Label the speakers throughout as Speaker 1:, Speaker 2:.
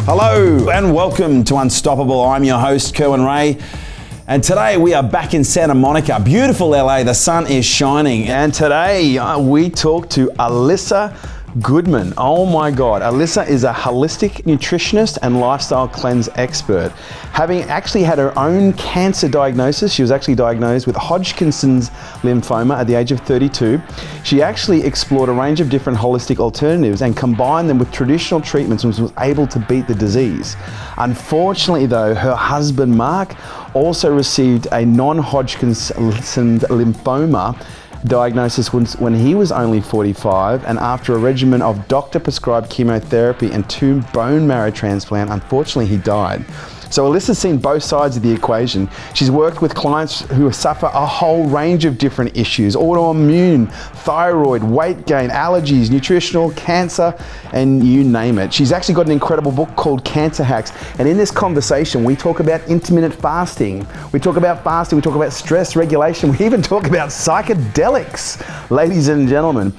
Speaker 1: Hello and welcome to Unstoppable. I'm your host, Kerwin Ray. And today we are back in Santa Monica, beautiful LA. The sun is shining. And today we talk to Elissa Goodman. Oh my God. Elissa is a holistic nutritionist and lifestyle cleanse expert. Having actually had her own cancer diagnosis, she was actually diagnosed with Hodgkin's lymphoma at the age of 32. She actually explored a range of different holistic alternatives and combined them with traditional treatments and was able to beat the disease. Unfortunately though, her husband Mark also received a non-Hodgkin's lymphoma diagnosis when he was only 45, and after a regimen of doctor-prescribed chemotherapy and 2 bone marrow transplant, unfortunately he died. So Elissa's seen both sides of the equation. She's worked with clients who suffer a whole range of different issues: autoimmune, thyroid, weight gain, allergies, nutritional, cancer, and you name it. She's actually got an incredible book called Cancer Hacks. And in this conversation, we talk about intermittent fasting. We talk about fasting, we talk about stress regulation. We even talk about psychedelics, ladies and gentlemen.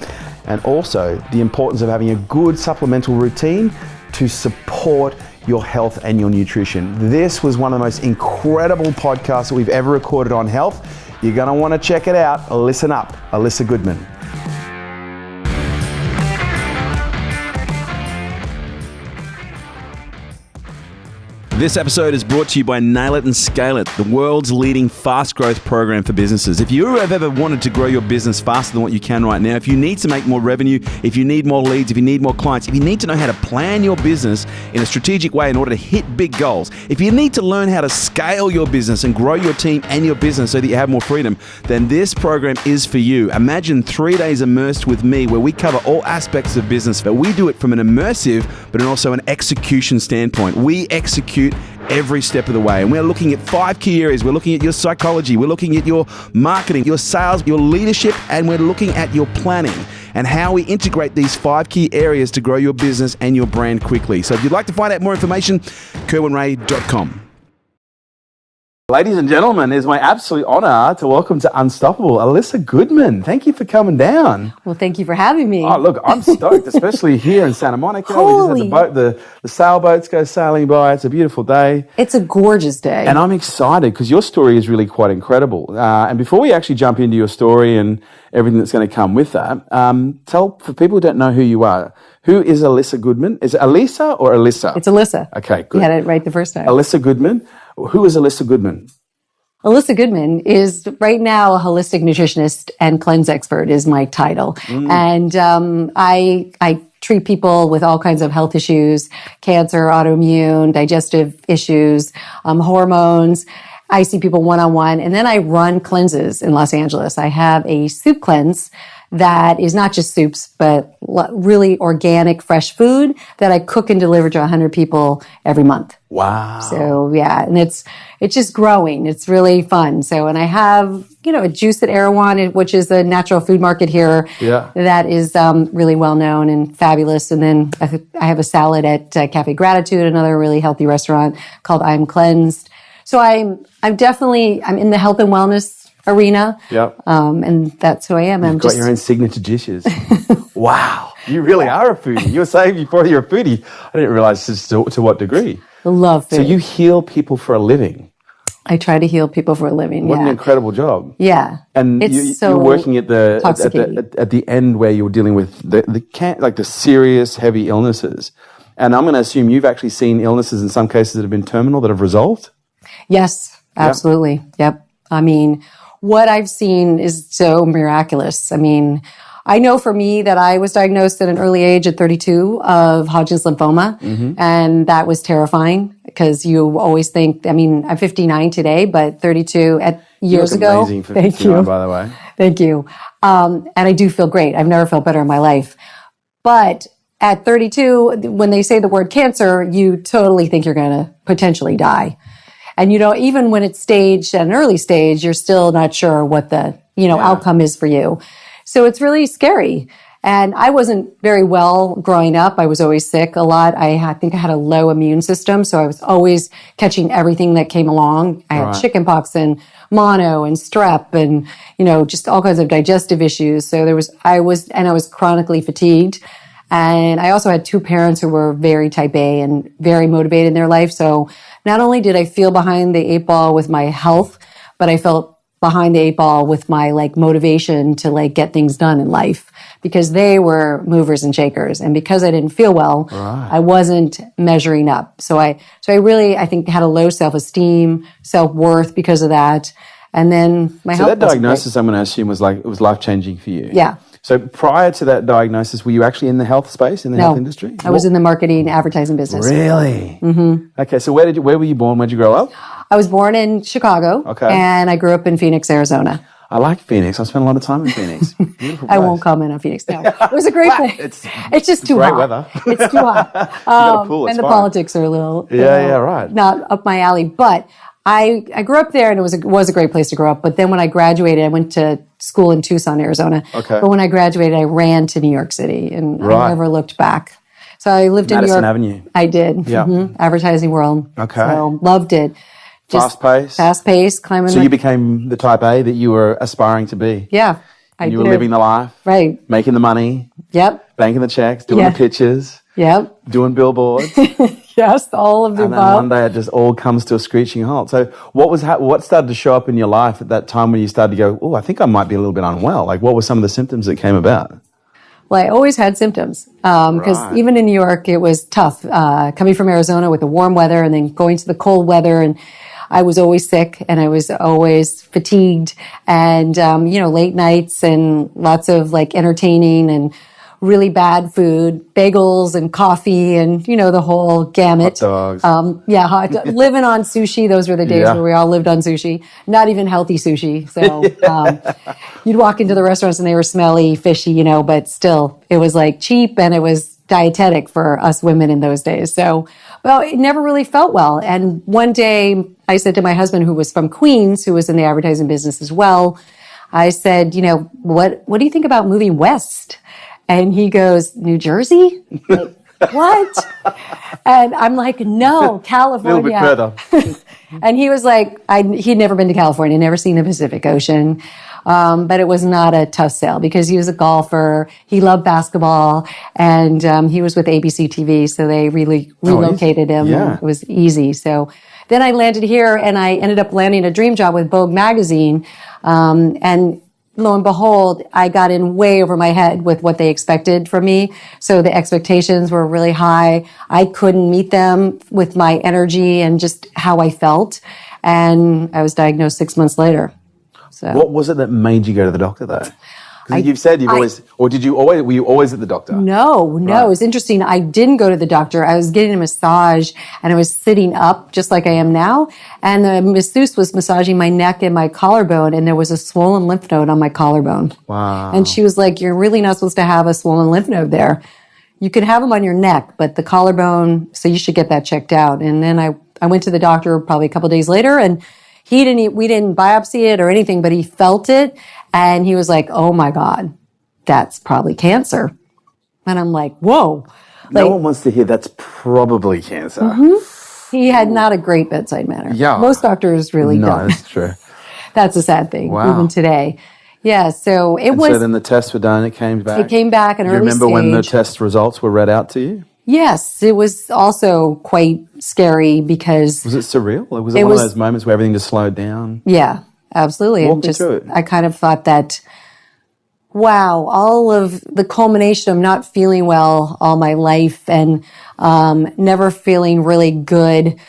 Speaker 1: And also the importance of having a good supplemental routine to support your health and your nutrition. This was one of the most incredible podcasts that we've ever recorded on health. You're gonna wanna check it out. Listen up, Elissa Goodman. This episode is brought to you by Nail It and Scale It, the world's leading fast growth program for businesses. If you have ever wanted to grow your business faster than what you can right now, if you need to make more revenue, if you need more leads, if you need more clients, if you need to know how to plan your business in a strategic way in order to hit big goals, if you need to learn how to scale your business and grow your team and your business so that you have more freedom, then this program is for you. Imagine 3 days immersed with me where we cover all aspects of business, but we do it from an immersive but also an execution standpoint. We execute every step of the way. And we're looking at 5 key areas. We're looking at your psychology. We're looking at your marketing, your sales, your leadership, and we're looking at your planning and how we integrate these 5 key areas to grow your business and your brand quickly. So if you'd like to find out more information, kerwinray.com. Ladies and gentlemen, it's my absolute honor to welcome to Unstoppable, Elissa Goodman. Thank you for coming down.
Speaker 2: Well, thank you for having me.
Speaker 1: Oh, look, I'm stoked, especially here in Santa Monica. We just had the sailboats go sailing by. It's a beautiful day.
Speaker 2: It's a gorgeous day.
Speaker 1: And I'm excited because your story is really quite incredible. And before we actually jump into your story and everything that's going to come with that, for people who don't know who you are, who is Elissa Goodman? Is it Elissa or Elissa?
Speaker 2: It's Elissa.
Speaker 1: Okay, good.
Speaker 2: You had it right the first time.
Speaker 1: Elissa Goodman. Who is Elissa Goodman?
Speaker 2: Elissa Goodman is right now a holistic nutritionist and cleanse expert is my title. And I treat people with all kinds of health issues: cancer, autoimmune, digestive issues, hormones. I see people one-on-one, and then I run cleanses in Los Angeles. I have a soup cleanse that is not just soups, but really organic, fresh food that I cook and deliver to 100 people every month.
Speaker 1: Wow.
Speaker 2: So yeah, and it's just growing. It's really fun. So, and I have, a juice at Erewhon, which is a natural food market here.
Speaker 1: Yeah.
Speaker 2: That is really well known and fabulous. And then I have a salad at Cafe Gratitude, another really healthy restaurant called I'm Cleansed. So I'm in the health and wellness arena.
Speaker 1: Yep.
Speaker 2: And that's who I am.
Speaker 1: You've got your own signature dishes. Wow. You really are a foodie. You were saying before you're a foodie. I didn't realize to what degree.
Speaker 2: I love food.
Speaker 1: So you heal people for a living.
Speaker 2: I try to heal people for a living.
Speaker 1: What an incredible job.
Speaker 2: Yeah.
Speaker 1: And you're working at the end where you're dealing with the serious, heavy illnesses. And I'm going to assume you've actually seen illnesses in some cases that have been terminal that have resolved?
Speaker 2: Yes, absolutely. Yep. I mean, what I've seen is so miraculous. I mean, I know for me that I was diagnosed at an early age at 32 of Hodgkin's lymphoma, and that was terrifying because you always think, I'm 59 today, but 32 years ago.
Speaker 1: Amazing for 59, by the way.
Speaker 2: Thank you. And I do feel great. I've never felt better in my life. But at 32, when they say the word cancer, you totally think you're going to potentially die. And, even when it's staged at an early stage, you're still not sure what the, outcome is for you. So it's really scary. And I wasn't very well growing up. I was always sick a lot. I think I had a low immune system. So I was always catching everything that came along. I had chickenpox and mono and strep and, just all kinds of digestive issues. So I was chronically fatigued. And I also had two parents who were very type A and very motivated in their life. So not only did I feel behind the eight ball with my health, but I felt behind the eight ball with my like motivation to like get things done in life, because they were movers and shakers. And because I didn't feel well, I wasn't measuring up. So I really, I think, had a low self-esteem, self-worth because of that. And then my health.
Speaker 1: So that diagnosis, I'm going to assume, was like, it was life-changing for you.
Speaker 2: Yeah.
Speaker 1: So prior to that diagnosis, were you actually in the health space, in the health industry?
Speaker 2: I was in the marketing, advertising business.
Speaker 1: Really? Mm-hmm. Okay. So where were you born? Where'd you grow up?
Speaker 2: I was born in Chicago. Okay. And I grew up in Phoenix, Arizona.
Speaker 1: I like Phoenix. I spent a lot of time in Phoenix.
Speaker 2: I won't comment on Phoenix now. It was a great place. It's just too
Speaker 1: great
Speaker 2: hot.
Speaker 1: Weather.
Speaker 2: It's too hot.
Speaker 1: got a pool, it's
Speaker 2: and the
Speaker 1: fine.
Speaker 2: politics are a little,
Speaker 1: right.
Speaker 2: not up my alley. But I grew up there, and it was a great place to grow up. But then when I graduated, I went to school in Tucson, Arizona. Okay. But when I graduated, I ran to New York City, and I never looked back. So I lived in New York.
Speaker 1: Madison Avenue.
Speaker 2: I did.
Speaker 1: Yeah.
Speaker 2: Mm-hmm. Advertising world.
Speaker 1: Okay.
Speaker 2: So loved it.
Speaker 1: Fast paced,
Speaker 2: climbing.
Speaker 1: So you became the type A that you were aspiring to be.
Speaker 2: Yeah.
Speaker 1: And you were living the life.
Speaker 2: Right.
Speaker 1: Making the money.
Speaker 2: Yep.
Speaker 1: Banking the checks, doing the pitches.
Speaker 2: Yep.
Speaker 1: Doing billboards.
Speaker 2: Yes, all of the
Speaker 1: above.
Speaker 2: above.
Speaker 1: And then one day it just all comes to a screeching halt. So what started to show up in your life at that time when you started to go, oh, I think I might be a little bit unwell? Like, what were some of the symptoms that came about?
Speaker 2: Well, I always had symptoms because even in New York, it was tough. Coming from Arizona with the warm weather and then going to the cold weather, and I was always sick and I was always fatigued, and late nights and lots of like entertaining and really bad food, bagels and coffee and, the whole gamut.
Speaker 1: Hot dogs.
Speaker 2: Living on sushi. Those were the days where we all lived on sushi. Not even healthy sushi. So you'd walk into the restaurants and they were smelly, fishy, but still it was like cheap and it was dietetic for us women in those days. So, well, it never really felt well. And one day I said to my husband, who was from Queens, who was in the advertising business as well, I said, what do you think about moving west? And he goes, New Jersey? Like, what? And I'm like, no, California.
Speaker 1: A little bit further.
Speaker 2: And he was like, he'd never been to California, never seen the Pacific Ocean. But it was not a tough sell because he was a golfer. He loved basketball, and he was with ABC TV, so they really relocated him.
Speaker 1: Yeah.
Speaker 2: It was easy. So then I landed here, and I ended up landing a dream job with Vogue magazine, and lo and behold, I got in way over my head with what they expected from me. So the expectations were really high. I couldn't meet them with my energy and just how I felt. And I was diagnosed 6 months later. So
Speaker 1: what was it that made you go to the doctor though? Because you've said were you always at the doctor?
Speaker 2: No, right. It was interesting. I didn't go to the doctor. I was getting a massage and I was sitting up just like I am now. And the masseuse was massaging my neck and my collarbone, and there was a swollen lymph node on my collarbone.
Speaker 1: Wow.
Speaker 2: And she was like, you're really not supposed to have a swollen lymph node there. You can have them on your neck, but the collarbone, so you should get that checked out. And then I went to the doctor probably a couple of days later, and we didn't biopsy it or anything, but he felt it. And he was like, oh my God, that's probably cancer. And I'm like, whoa.
Speaker 1: No one wants to hear that's probably cancer.
Speaker 2: Mm-hmm. He had not a great bedside manner.
Speaker 1: Yeah.
Speaker 2: Most doctors really don't.
Speaker 1: No, that's true.
Speaker 2: That's a sad thing, even today. Yeah, so
Speaker 1: So then the tests were done, it came back?
Speaker 2: It came back in early stage.
Speaker 1: Do you remember when the test results were read out to you?
Speaker 2: Yes, it was also quite scary because...
Speaker 1: Was it surreal? Was it one of those moments where everything just slowed down?
Speaker 2: Yeah, absolutely.
Speaker 1: Walk me through it.
Speaker 2: I kind of thought that, wow, all of the culmination of not feeling well all my life and never feeling really good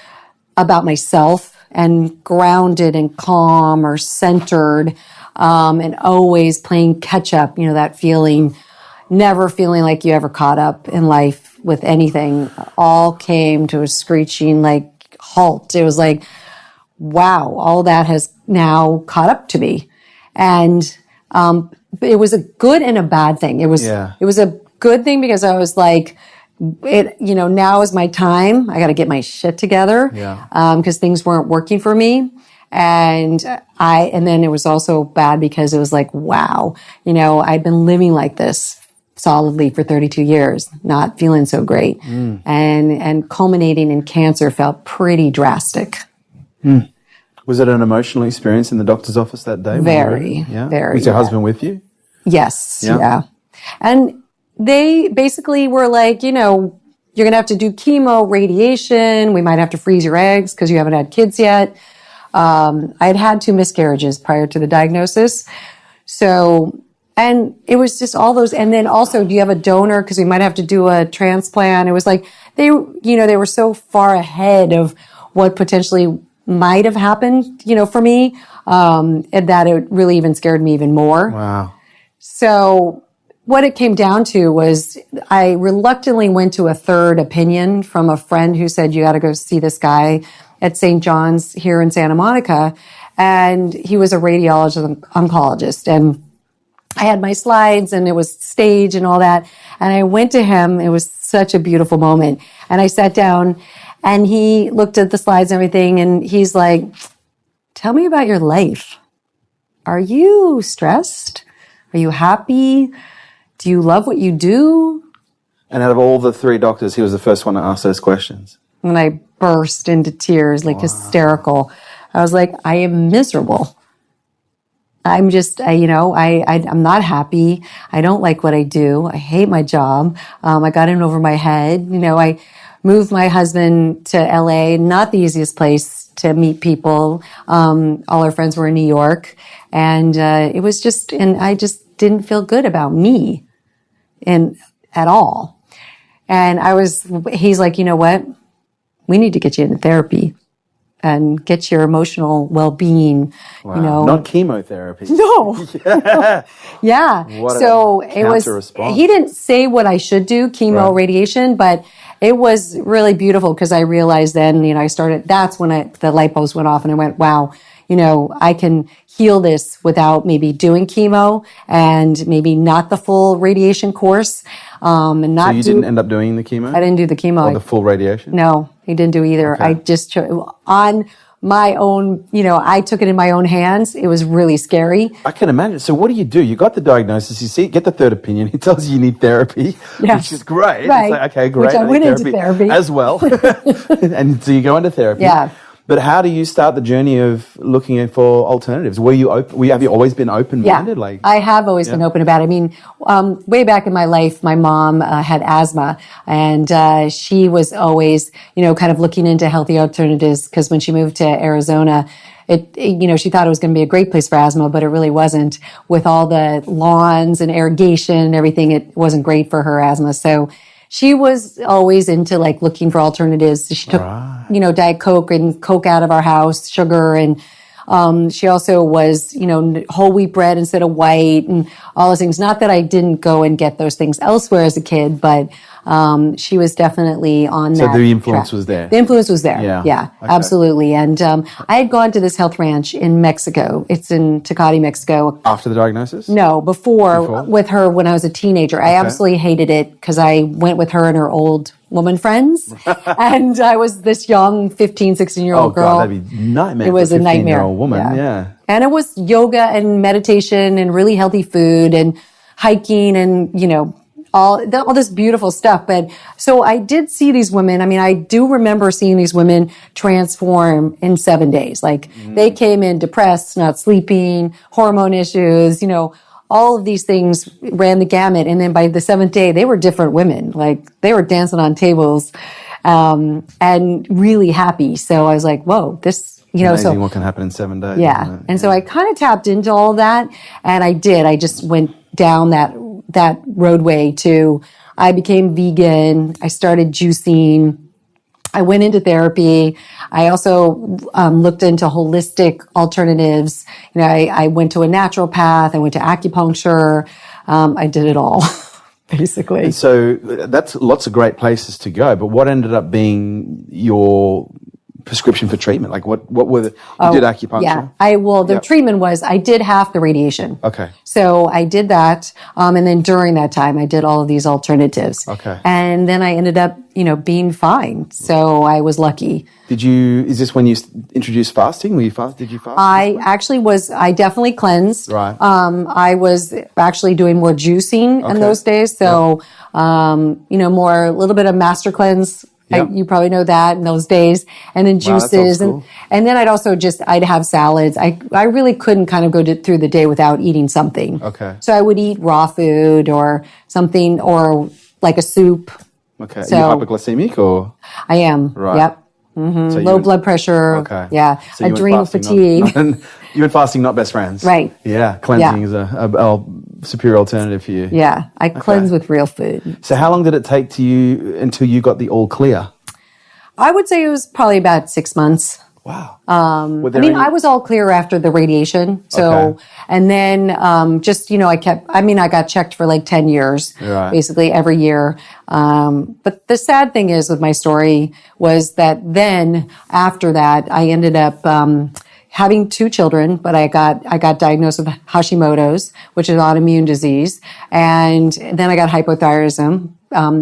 Speaker 2: about myself and grounded and calm or centered and always playing catch up, that feeling, never feeling like you ever caught up in life with anything, all came to a screeching halt. It was like, wow, all that has now caught up to me. And it was a good and a bad thing. It was a good thing because I was like, now is my time. I got to get my shit together. Because things weren't working for me. And then it was also bad because it was like, wow, I'd been living like this solidly for 32 years, not feeling so great. And culminating in cancer felt pretty drastic.
Speaker 1: Was it an emotional experience in the doctor's office that day?
Speaker 2: Very.
Speaker 1: Was your husband with you?
Speaker 2: Yes. Yeah. And they basically were like, you're going to have to do chemo, radiation. We might have to freeze your eggs because you haven't had kids yet. I had had 2 miscarriages prior to the diagnosis. So, and it was just all those. And then also, do you have a donor? Because we might have to do a transplant. It was like, they were so far ahead of what potentially might have happened, for me, and that it really even scared me even more.
Speaker 1: Wow.
Speaker 2: So what it came down to was I reluctantly went to a third opinion from a friend who said, you got to go see this guy at St. John's here in Santa Monica. And he was a radiologist, oncologist. And I had my slides and it was stage and all that. And I went to him. It was such a beautiful moment. And I sat down and he looked at the slides and everything. And he's like, tell me about your life. Are you stressed? Are you happy? Do you love what you do?
Speaker 1: And out of all the 3 doctors, he was the first one to ask those questions.
Speaker 2: And I burst into tears, like hysterical. I was like, I am miserable. I'm just, I'm not happy. I don't like what I do. I hate my job. I got in over my head. I moved my husband to LA, not the easiest place to meet people. All our friends were in New York. And it was just, and I just didn't feel good about me at all. And he's like, you know what? We need to get you into therapy and get your emotional well-being,
Speaker 1: Wow. Not chemotherapy.
Speaker 2: No. Yeah. So it was, he didn't say what I should do, chemo, radiation, but it was really beautiful because I realized then, that's when the light bulbs went off and I went, wow, I can heal this without maybe doing chemo and maybe not the full radiation course. And not
Speaker 1: so you didn't end up doing the chemo?
Speaker 2: I didn't do the chemo.
Speaker 1: Or the full radiation?
Speaker 2: No, he didn't do either.
Speaker 1: Okay.
Speaker 2: I just, on my own, I took it in my own hands. It was really scary.
Speaker 1: I can imagine. So what do? You got the diagnosis, you get the third opinion. He tells you need therapy, which is great.
Speaker 2: Right.
Speaker 1: It's like, okay, great.
Speaker 2: Which I went into therapy.
Speaker 1: As well. And so you go into therapy.
Speaker 2: Yeah.
Speaker 1: But how do you start the journey of looking for alternatives? Were you open? Have you always been open-minded?
Speaker 2: Yeah, I have always been open about it. I mean, way back in my life, my mom had asthma, and she was always, kind of looking into healthy alternatives because when she moved to Arizona, she thought it was going to be a great place for asthma, but it really wasn't. With all the lawns and irrigation and everything, it wasn't great for her asthma. So she was always into looking for alternatives. She took, Diet Coke and Coke out of our house, sugar. And, she also was, whole wheat bread instead of white and all those things. Not that I didn't go and get those things elsewhere as a kid, but, she was definitely on that.
Speaker 1: So the influence was there.
Speaker 2: The influence was there. Yeah,
Speaker 1: okay.
Speaker 2: Absolutely. And, I had gone to this health ranch in Mexico. It's in Tecate, Mexico.
Speaker 1: After the diagnosis?
Speaker 2: No, before with her when I was a teenager. I absolutely hated it because I went with her and her old woman friends. And I was this young 15, 16-year-old girl.
Speaker 1: Oh, God, that'd be a nightmare.
Speaker 2: It was a nightmare.
Speaker 1: 15-year-old woman, yeah.
Speaker 2: And it was yoga and meditation and really healthy food and hiking and, all this beautiful stuff. But so I did see these women. I mean, I do remember seeing these women transform in 7 days. They came in depressed, not sleeping, hormone issues, all of these things ran the gamut. And then by the 7th day, they were different women. They were dancing on tables, and really happy. So I was like, whoa, this,
Speaker 1: amazing what can happen in 7 days.
Speaker 2: Yeah. And so I kind of tapped into all of that. And I did. I just went down that roadway I became vegan. I started juicing. I went into therapy. I also looked into holistic alternatives. I went to a naturopath. I went to acupuncture. I did it all, basically.
Speaker 1: And so that's lots of great places to go. But what ended up being your prescription for treatment? What were you did acupuncture?
Speaker 2: Yeah. The treatment was, I did half the radiation.
Speaker 1: Okay.
Speaker 2: So I did that. And then during that time, I did all of these alternatives.
Speaker 1: Okay.
Speaker 2: And then I ended up, being fine. So I was lucky.
Speaker 1: Is this when you introduced fasting? Did you fast?
Speaker 2: I definitely cleansed.
Speaker 1: Right.
Speaker 2: I was actually doing more juicing in those days. So, a little bit of master cleanse
Speaker 1: Yep.
Speaker 2: You probably know that in those days. And then
Speaker 1: Wow, that's
Speaker 2: juices.
Speaker 1: old school.
Speaker 2: And then I'd have salads. I really couldn't kind of go through the day without eating something.
Speaker 1: Okay.
Speaker 2: So I would eat raw food or something, or like a soup.
Speaker 1: Okay.
Speaker 2: So-
Speaker 1: Are you hypoglycemic or?
Speaker 2: I am.
Speaker 1: Right.
Speaker 2: Yep.
Speaker 1: So
Speaker 2: Low blood pressure.
Speaker 1: Okay.
Speaker 2: Yeah.
Speaker 1: So you went
Speaker 2: Adrenal
Speaker 1: fasting,
Speaker 2: fatigue.
Speaker 1: you and fasting, not best friends.
Speaker 2: Right.
Speaker 1: Yeah. Cleansing is a superior alternative for you.
Speaker 2: Yeah. I cleanse with real food.
Speaker 1: So how long did it take until you got the all clear?
Speaker 2: I would say it was probably about 6 months.
Speaker 1: Wow.
Speaker 2: I was all clear after the radiation. So,
Speaker 1: Okay.
Speaker 2: and then, I got checked for like 10 years,
Speaker 1: Right.
Speaker 2: basically every year. But the sad thing is with my story was that then after that, I ended up, having 2 children, but I got diagnosed with Hashimoto's, which is an autoimmune disease. And then I got hypothyroidism.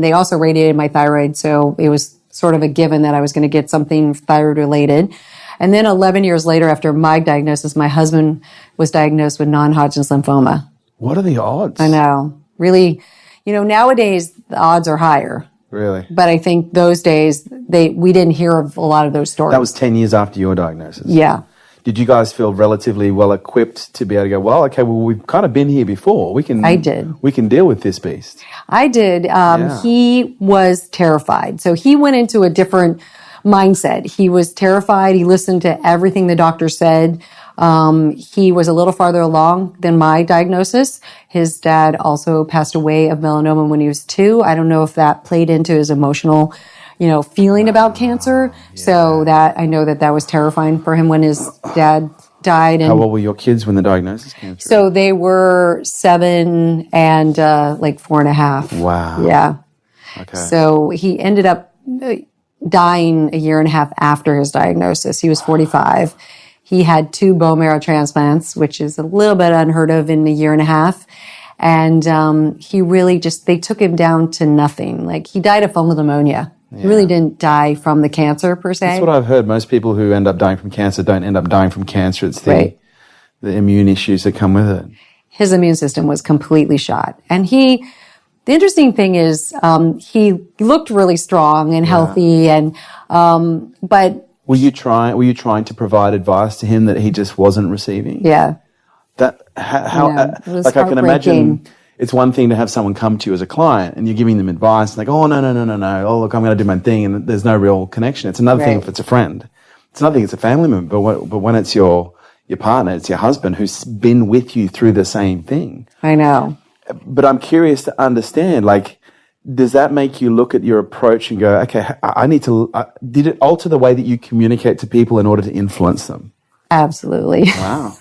Speaker 2: They also radiated my thyroid. So it was sort of a given that I was going to get something thyroid related. And then 11 years later, after my diagnosis, my husband was diagnosed with non-Hodgkin's lymphoma.
Speaker 1: What are the odds?
Speaker 2: I know. Really, nowadays the odds are higher.
Speaker 1: Really?
Speaker 2: But I think those days, we didn't hear of a lot of those stories.
Speaker 1: That was 10 years after your diagnosis.
Speaker 2: Yeah.
Speaker 1: Did you guys feel relatively well equipped to be able to go, well, okay, we've kind of been here before.
Speaker 2: I did.
Speaker 1: We can deal with this beast.
Speaker 2: I did.
Speaker 1: Yeah.
Speaker 2: He was terrified. So he went into a different mindset. He was terrified. He listened to everything the doctor said. He was a little farther along than my diagnosis. His dad also passed away of melanoma when he was 2. I don't know if that played into his emotional, feeling about cancer.
Speaker 1: Yeah.
Speaker 2: So that I know that was terrifying for him when his dad died. And
Speaker 1: How old were your kids when the diagnosis came through?
Speaker 2: so they were 7 and 4.5.
Speaker 1: Wow.
Speaker 2: Yeah.
Speaker 1: Okay.
Speaker 2: So he ended up dying 1.5 years after his diagnosis. He was 45. He had 2 bone marrow transplants, which is a little bit unheard of in 1.5 years. And he really they took him down to nothing. Like he died of fungal pneumonia. He really didn't die from the cancer per se.
Speaker 1: That's what I've heard. Most people who end up dying from cancer don't end up dying from cancer. It's the immune issues that come with it.
Speaker 2: His immune system was completely shot. And the interesting thing is, he looked really strong and healthy but
Speaker 1: Were you trying to provide advice to him that he just wasn't receiving?
Speaker 2: yeah.
Speaker 1: That
Speaker 2: It was
Speaker 1: I can imagine
Speaker 2: heartbreaking.
Speaker 1: it's one thing to have someone come to you as a client and you're giving them advice and like, oh no. Oh look, I'm going to do my thing, and there's no real connection. It's another thing if it's a friend. It's another thing if it's a family member. But when it's your partner, it's your husband who's been with you through the same thing.
Speaker 2: I know.
Speaker 1: But I'm curious to understand, like, does that make you look at your approach and go, okay, I need to, did it alter the way that you communicate to people in order to influence them?
Speaker 2: Absolutely.
Speaker 1: Wow.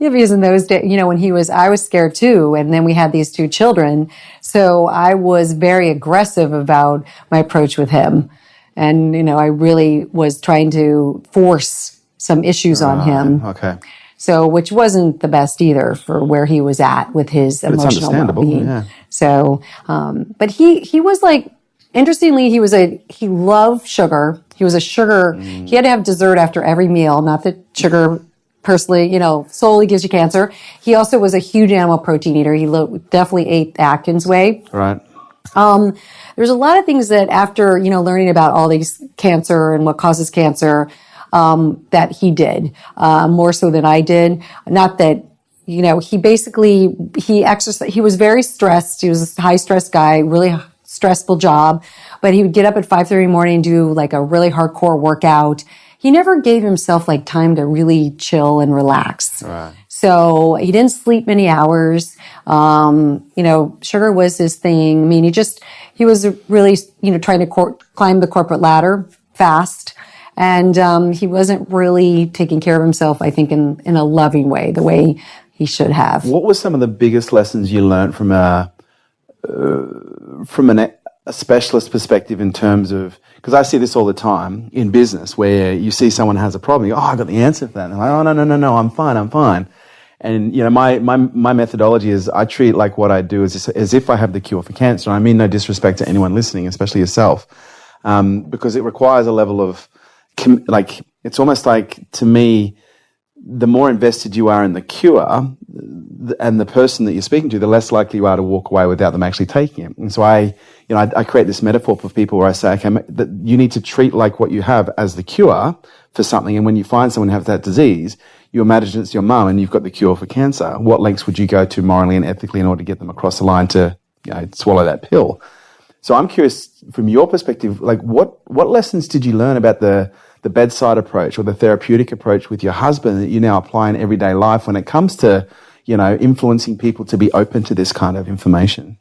Speaker 2: Yeah, because in those days, I was scared too. And then we had these 2 children. So I was very aggressive about my approach with him. And, I really was trying to force some issues on him.
Speaker 1: Okay.
Speaker 2: So, which wasn't the best either for where he was at with his
Speaker 1: But it's
Speaker 2: emotional
Speaker 1: understandable,
Speaker 2: well-being.
Speaker 1: yeah.
Speaker 2: So, but he was like, interestingly, he loved sugar. He was a sugar, he had to have dessert after every meal, not that sugar personally, solely gives you cancer. He also was a huge animal protein eater. He definitely ate the Atkins way.
Speaker 1: Right.
Speaker 2: There's a lot of things that after, learning about all these cancer and what causes cancer, that he did, more so than I did. Not that, he exercised, he was very stressed. He was a high stress guy, really stressful job, but he would get up at 5:30 in the morning and do like a really hardcore workout. He never gave himself like time to really chill and relax.
Speaker 1: Right.
Speaker 2: So he didn't sleep many hours. Sugar was his thing. I mean, he was really, trying to climb the corporate ladder fast. And he wasn't really taking care of himself, I think, in a loving way, the way he should have.
Speaker 1: What were some of the biggest lessons you learned from a specialist perspective in terms of, because I see this all the time in business where you see someone has a problem, you go, oh, I got the answer for that. And they're like, oh, no, I'm fine. And, my methodology is I treat like what I do as if I have the cure for cancer. I mean no disrespect to anyone listening, especially yourself, because it requires a level of, it's almost like, to me, the more invested you are in the cure and the person that you're speaking to, the less likely you are to walk away without them actually taking it. And so I I create this metaphor for people where I say, okay, that you need to treat like what you have as the cure for something. And when you find someone who has that disease, you imagine it's your mum and you've got the cure for cancer. What lengths would you go to morally and ethically in order to get them across the line to, swallow that pill? So I'm curious from your perspective, like what lessons did you learn about the bedside approach or the therapeutic approach with your husband that you now apply in everyday life when it comes to, influencing people to be open to this kind of information?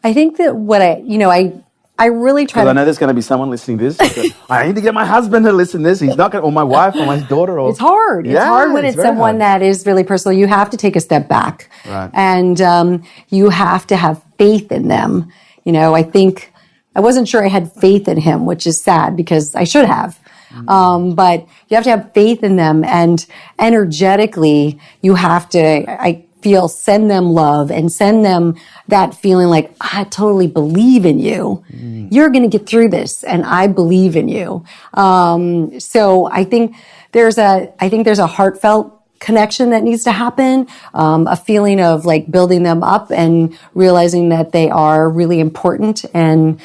Speaker 2: I think that what I really try to...
Speaker 1: I know there's going to be someone listening to this. I need to get my husband to listen to this. He's not going to, or my wife or my daughter. Or
Speaker 2: It's hard. It's hard when it's someone that is really personal. You have to take a step back.
Speaker 1: Right.
Speaker 2: And you have to have faith in them. I think I wasn't sure I had faith in him, which is sad because I should have. But you have to have faith in them, and energetically you have to, send them love and send them that feeling like, I totally believe in you. You're going to get through this and I believe in you. So I think there's a heartfelt connection that needs to happen, a feeling of like building them up and realizing that they are really important and,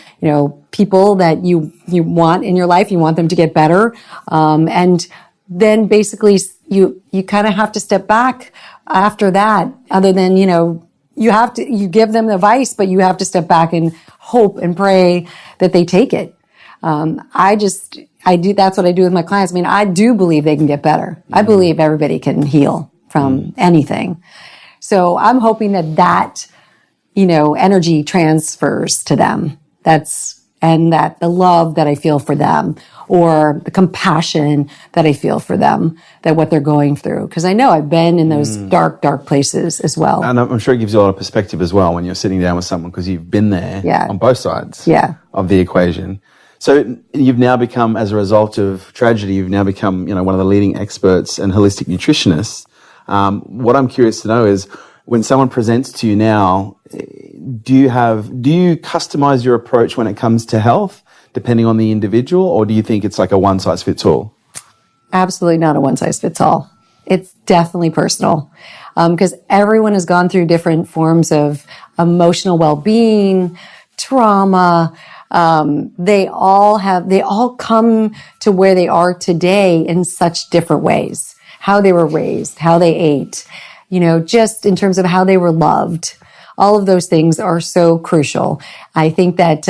Speaker 2: people that you want in your life, you want them to get better. And then basically you kind of have to step back after that, other than, you give them advice, but you have to step back and hope and pray that they take it. That's what I do with my clients. I mean, I do believe they can get better. I believe everybody can heal from anything. So I'm hoping that energy transfers to them. And that the love that I feel for them, or the compassion that I feel for them, that what they're going through. Because I know I've been in those dark, dark places as well.
Speaker 1: And I'm sure it gives you a lot of perspective as well when you're sitting down with someone, because you've been there on both sides of the equation. So you've now become, as a result of tragedy, one of the leading experts and holistic nutritionists. What I'm curious to know is, when someone presents to you now, do you customize your approach when it comes to health, depending on the individual, or do you think it's like a one size fits all?
Speaker 2: Absolutely not a one size fits all. It's definitely personal, because everyone has gone through different forms of emotional well-being, trauma. They all come to where they are today in such different ways. How they were raised, how they ate, just in terms of how they were loved. All of those things are so crucial. I think that,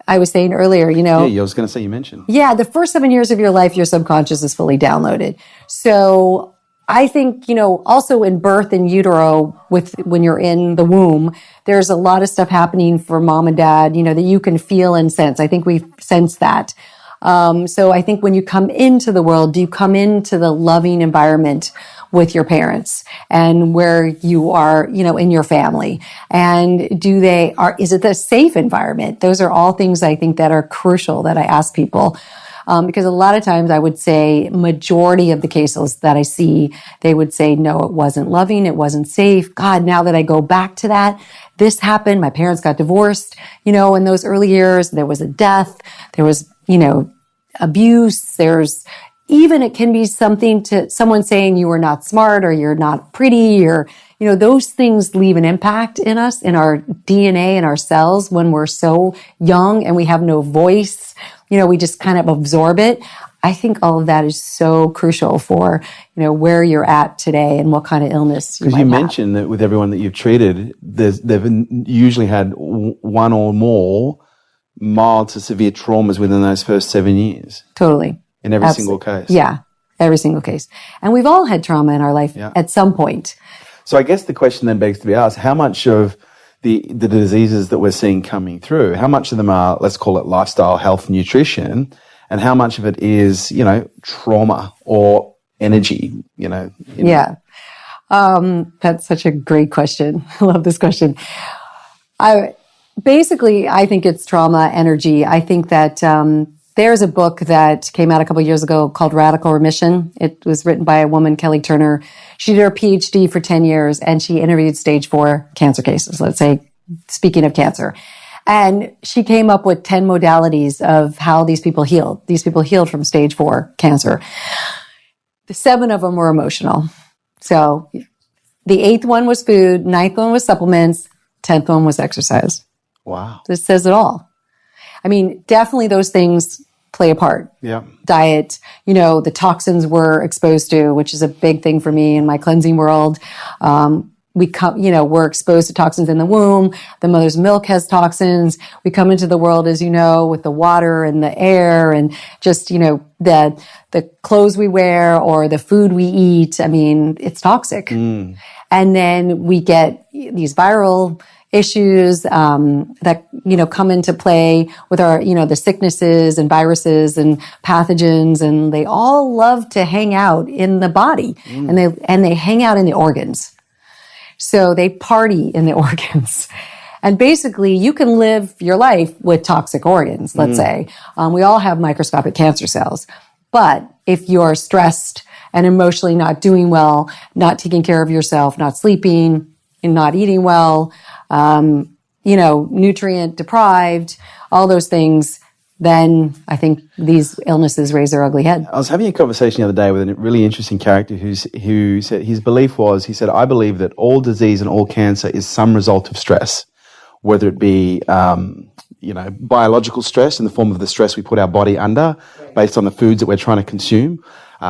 Speaker 2: I was saying earlier,
Speaker 1: Yeah, I was going to say, you mentioned.
Speaker 2: Yeah, the first 7 years of your life, your subconscious is fully downloaded. So I think, also in birth in utero, when you're in the womb, there's a lot of stuff happening for mom and dad, that you can feel and sense. I think we sense that. So I think when you come into the world, do you come into the loving environment with your parents and where you are, in your family? And is it the safe environment? Those are all things I think that are crucial that I ask people. Because a lot of times I would say majority of the cases that I see, they would say, no, it wasn't loving. It wasn't safe. God, now that I go back to that, this happened. My parents got divorced, in those early years. There was a death. There was, abuse. It can be something to someone saying you were not smart or you're not pretty, or, those things leave an impact in us, in our DNA and our cells when we're so young and we have no voice. We just kind of absorb it. I think all of that is so crucial for, where you're at today and what kind of illness you might have.
Speaker 1: Because you mentioned that with everyone that you've treated, they've usually had one or more mild to severe traumas within those first 7 years.
Speaker 2: Totally.
Speaker 1: In every single case.
Speaker 2: Yeah, every single case. And we've all had trauma in our life at some point.
Speaker 1: So I guess the question then begs to be asked, how much of the diseases that we're seeing coming through, how much of them are, let's call it lifestyle, health, nutrition, and how much of it is, trauma or energy,
Speaker 2: Yeah. That's such a great question. I love this question. I think it's trauma, energy. I think that there's a book that came out a couple of years ago called Radical Remission. It was written by a woman, Kelly Turner. She did her PhD for 10 years and she interviewed stage 4 cancer cases, let's say, speaking of cancer. And she came up with 10 modalities of how these people healed. These people healed from stage 4 cancer. The 7 of them were emotional. So the 8th one was food, 9th one was supplements, 10th one was exercise.
Speaker 1: Wow.
Speaker 2: This says it all. I mean, definitely those things play a part.
Speaker 1: Yeah.
Speaker 2: Diet, the toxins we're exposed to, which is a big thing for me in my cleansing world. We're exposed to toxins in the womb. The mother's milk has toxins. We come into the world, as you know, with the water and the air and just, the clothes we wear or the food we eat. I mean, it's toxic. And then we get these viral issues that come into play with our the sicknesses and viruses and pathogens, and they all love to hang out in the body, and they hang out in the organs. So they party in the organs. And basically, you can live your life with toxic organs, let's say. We all have microscopic cancer cells. But if you're stressed and emotionally not doing well, not taking care of yourself, not sleeping, and not eating well, nutrient deprived, all those things, then I think these illnesses raise their ugly head.
Speaker 1: I was having a conversation the other day with a really interesting character who said his belief was, he said, I believe that all disease and all cancer is some result of stress, whether it be, biological stress in the form of the stress we put our body under based on the foods that we're trying to consume,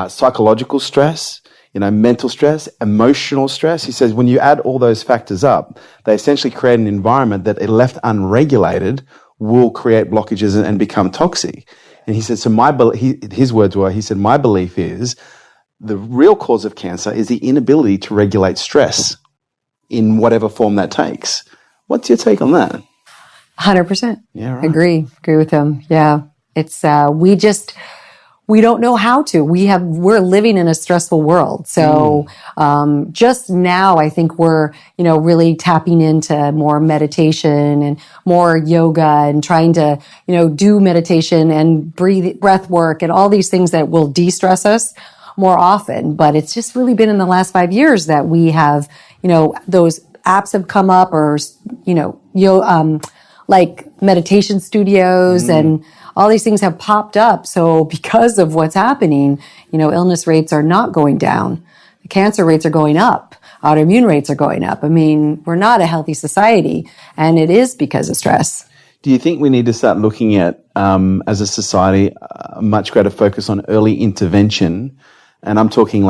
Speaker 1: psychological stress, mental stress, emotional stress. He says when you add all those factors up, they essentially create an environment that, if left unregulated, will create blockages and become toxic. And he said, so his words were, he said, my belief is the real cause of cancer is the inability to regulate stress in whatever form that takes. What's your take on that?
Speaker 2: 100%.
Speaker 1: Yeah, right.
Speaker 2: Agree with him. Yeah. It's, we don't know how to. We're living in a stressful world. So, just now I think we're, really tapping into more meditation and more yoga and trying to, do meditation and breath work and all these things that will de-stress us more often. But it's just really been in the last 5 years that we have, those apps have come up or, like meditation studios and all these things have popped up. So because of what's happening, illness rates are not going down. The cancer rates are going up. Autoimmune rates are going up. I mean, we're not a healthy society, and it is because of stress.
Speaker 1: Do you think we need to start looking at, as a society, a much greater focus on early intervention? And I'm talking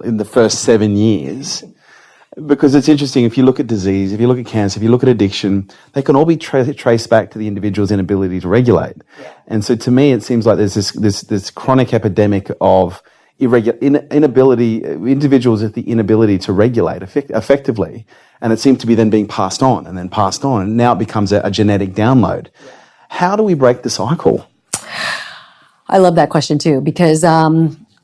Speaker 1: in the first 7 years. Because it's interesting, if you look at disease, if you look at cancer, if you look at addiction, they can all be traced back to the individual's inability to regulate. Yeah. And so to me, it seems like there's this chronic epidemic of inability, individuals with the inability to regulate effectively. And it seems to be then being passed on and then passed on. And now it becomes a genetic download. Yeah. How do we break the cycle?
Speaker 2: I love that question too, because,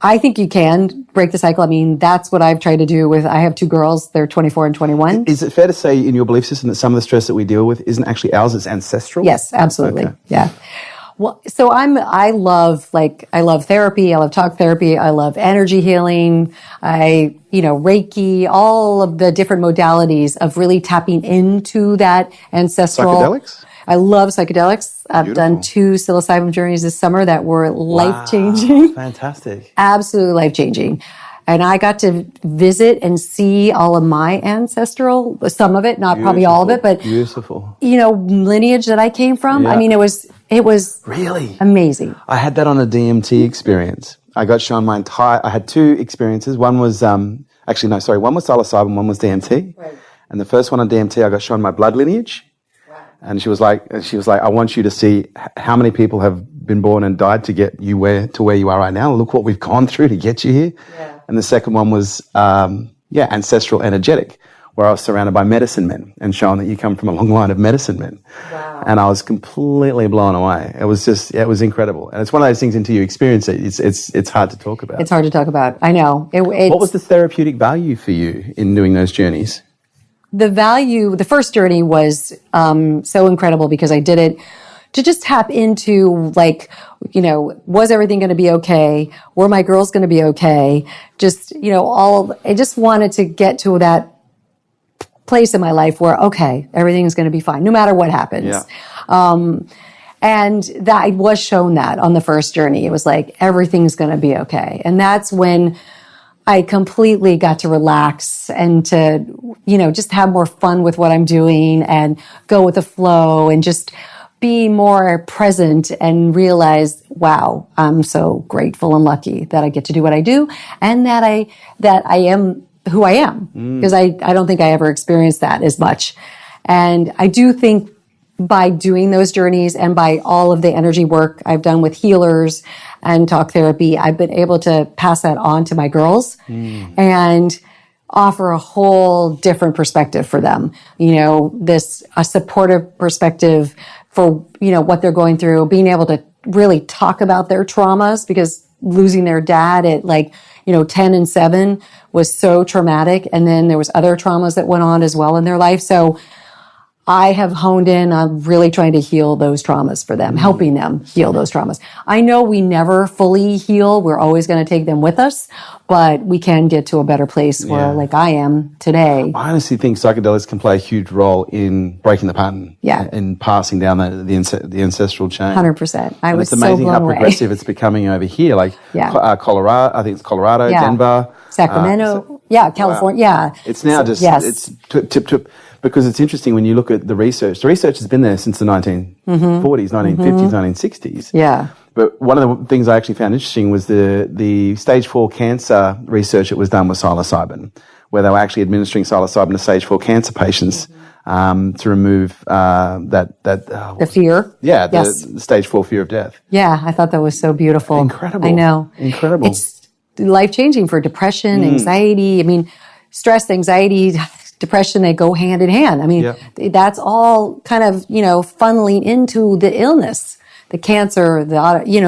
Speaker 2: I think you can break the cycle. I mean, that's what I've tried to do I have 2 girls. They're 24 and 21.
Speaker 1: Is it fair to say in your belief system that some of the stress that we deal with isn't actually ours, it's ancestral?
Speaker 2: Yes, absolutely. Okay. Yeah. Well, so I love therapy. I love talk therapy. I love energy healing. Reiki, all of the different modalities of really tapping into that ancestral.
Speaker 1: Psychedelics?
Speaker 2: I love psychedelics. I've done 2 psilocybin journeys this summer that were life-changing.
Speaker 1: Fantastic.
Speaker 2: Absolutely life-changing. And I got to visit and see all of my ancestral, some of it, not probably all of it, but
Speaker 1: beautiful.
Speaker 2: Lineage that I came from. Yeah. I mean, it was
Speaker 1: really
Speaker 2: amazing.
Speaker 1: I had that on a DMT experience. I got shown I had 2 experiences. One was, one was psilocybin, one was DMT. Right. And the first one on DMT, I got shown my blood lineage. And she was like, I want you to see how many people have been born and died to get you to where you are right now. Look what we've gone through to get you here. Yeah. And the second one was, ancestral energetic, where I was surrounded by medicine men and shown that you come from a long line of medicine men. Wow. And I was completely blown away. It was incredible. And it's one of those things until you experience it, it's hard to talk about.
Speaker 2: It's hard to talk about. I know.
Speaker 1: What was the therapeutic value for you in doing those journeys?
Speaker 2: The first journey was so incredible because I did it to just tap into was everything going to be okay? Were my girls going to be okay? Just, I just wanted to get to that place in my life where, okay, everything's going to be fine, no matter what happens. Yeah. And that I was shown that on the first journey. It was like, everything's going to be okay. And that's when I completely got to relax and to just have more fun with what I'm doing and go with the flow and just be more present and realize, wow, I'm so grateful and lucky that I get to do what I do and that I am who I am. Because I don't think I ever experienced that as much. And I do think by doing those journeys and by all of the energy work I've done with healers and talk therapy, I've been able to pass that on to my girls and offer a whole different perspective for them. A supportive perspective for, what they're going through, being able to really talk about their traumas, because losing their dad at 10 and 7 was so traumatic. And then there was other traumas that went on as well in their life. So I have honed in on really trying to heal those traumas for them, helping them heal those traumas. I know we never fully heal. We're always going to take them with us, but we can get to a better place where, like I am today.
Speaker 1: I honestly think psychedelics can play a huge role in breaking the pattern.
Speaker 2: Yeah.
Speaker 1: And passing down the ancestral chain.
Speaker 2: 100%. I was
Speaker 1: it's amazing
Speaker 2: so
Speaker 1: how
Speaker 2: blown away.
Speaker 1: progressive it's becoming over here. Colorado, I think it's Colorado, Denver.
Speaker 2: Sacramento. California.
Speaker 1: Wow. It's now it's tip. Because it's interesting when you look at the research. The research has been there since the 1940s, 1950s, 1960s.
Speaker 2: Yeah.
Speaker 1: But one of the things I actually found interesting was the stage 4 cancer research that was done with psilocybin, where they were actually administering psilocybin to stage 4 cancer patients to remove
Speaker 2: the fear.
Speaker 1: Yeah, the stage 4 fear of death.
Speaker 2: Yeah, I thought that was so beautiful.
Speaker 1: Incredible.
Speaker 2: I know.
Speaker 1: Incredible.
Speaker 2: It's life-changing for depression, anxiety. I mean, stress, anxiety, depression, they go hand in hand. I mean, that's all kind of, funneling into the illness, the cancer,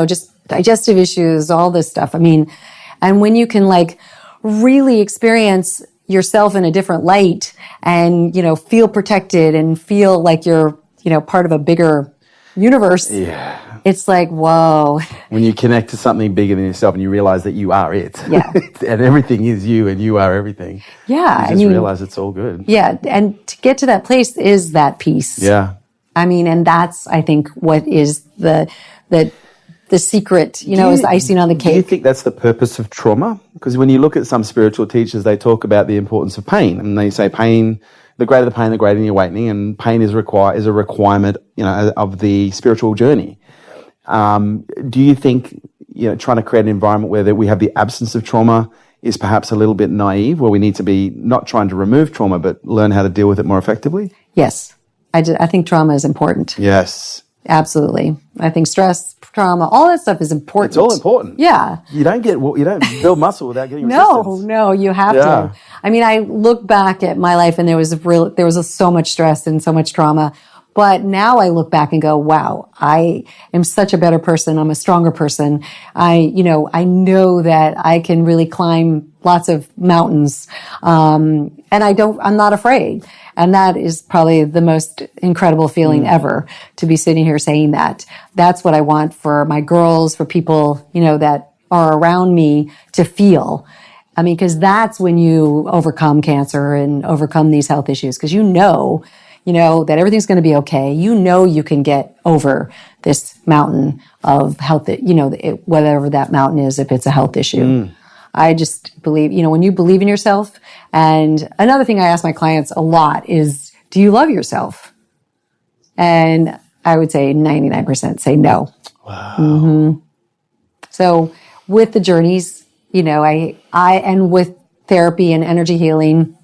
Speaker 2: just digestive issues, all this stuff. I mean, and when you can really experience yourself in a different light and, feel protected and feel like you're, part of a bigger universe.
Speaker 1: Yeah.
Speaker 2: It's like, whoa.
Speaker 1: When you connect to something bigger than yourself and you realize that you are it.
Speaker 2: Yeah.
Speaker 1: And everything is you and you are everything.
Speaker 2: Yeah.
Speaker 1: You just realize it's all good.
Speaker 2: Yeah. And to get to that place is that peace.
Speaker 1: Yeah.
Speaker 2: I mean, and that's, I think, what is the secret, is the icing on the cake.
Speaker 1: Do you think that's the purpose of trauma? Because when you look at some spiritual teachers, they talk about the importance of pain. And they say pain, the greater the pain, the greater the awakening. And pain is a requirement, of the spiritual journey. Do you think, trying to create an environment where we have the absence of trauma is perhaps a little bit naive, where we need to be not trying to remove trauma, but learn how to deal with it more effectively?
Speaker 2: Yes. I think trauma is important.
Speaker 1: Yes.
Speaker 2: Absolutely. I think stress, trauma, all that stuff is important.
Speaker 1: It's all important.
Speaker 2: Yeah.
Speaker 1: You don't build muscle without getting resistance.
Speaker 2: No, you have to. I mean, I look back at my life and there was so much stress and so much trauma. But now I look back and go, wow, I am such a better person. I'm a stronger person. I know that I can really climb lots of mountains. And I'm not afraid. And that is probably the most incredible feeling ever, to be sitting here saying that. That's what I want for my girls, for people, that are around me to feel. I mean, because that's when you overcome cancer and overcome these health issues, because that everything's going to be okay. You can get over this mountain of health, whatever that mountain is, if it's a health issue. I just believe, when you believe in yourself. And another thing I ask my clients a lot is, do you love yourself? And I would say 99% say no.
Speaker 1: Wow.
Speaker 2: So with the journeys, and with therapy and energy healing,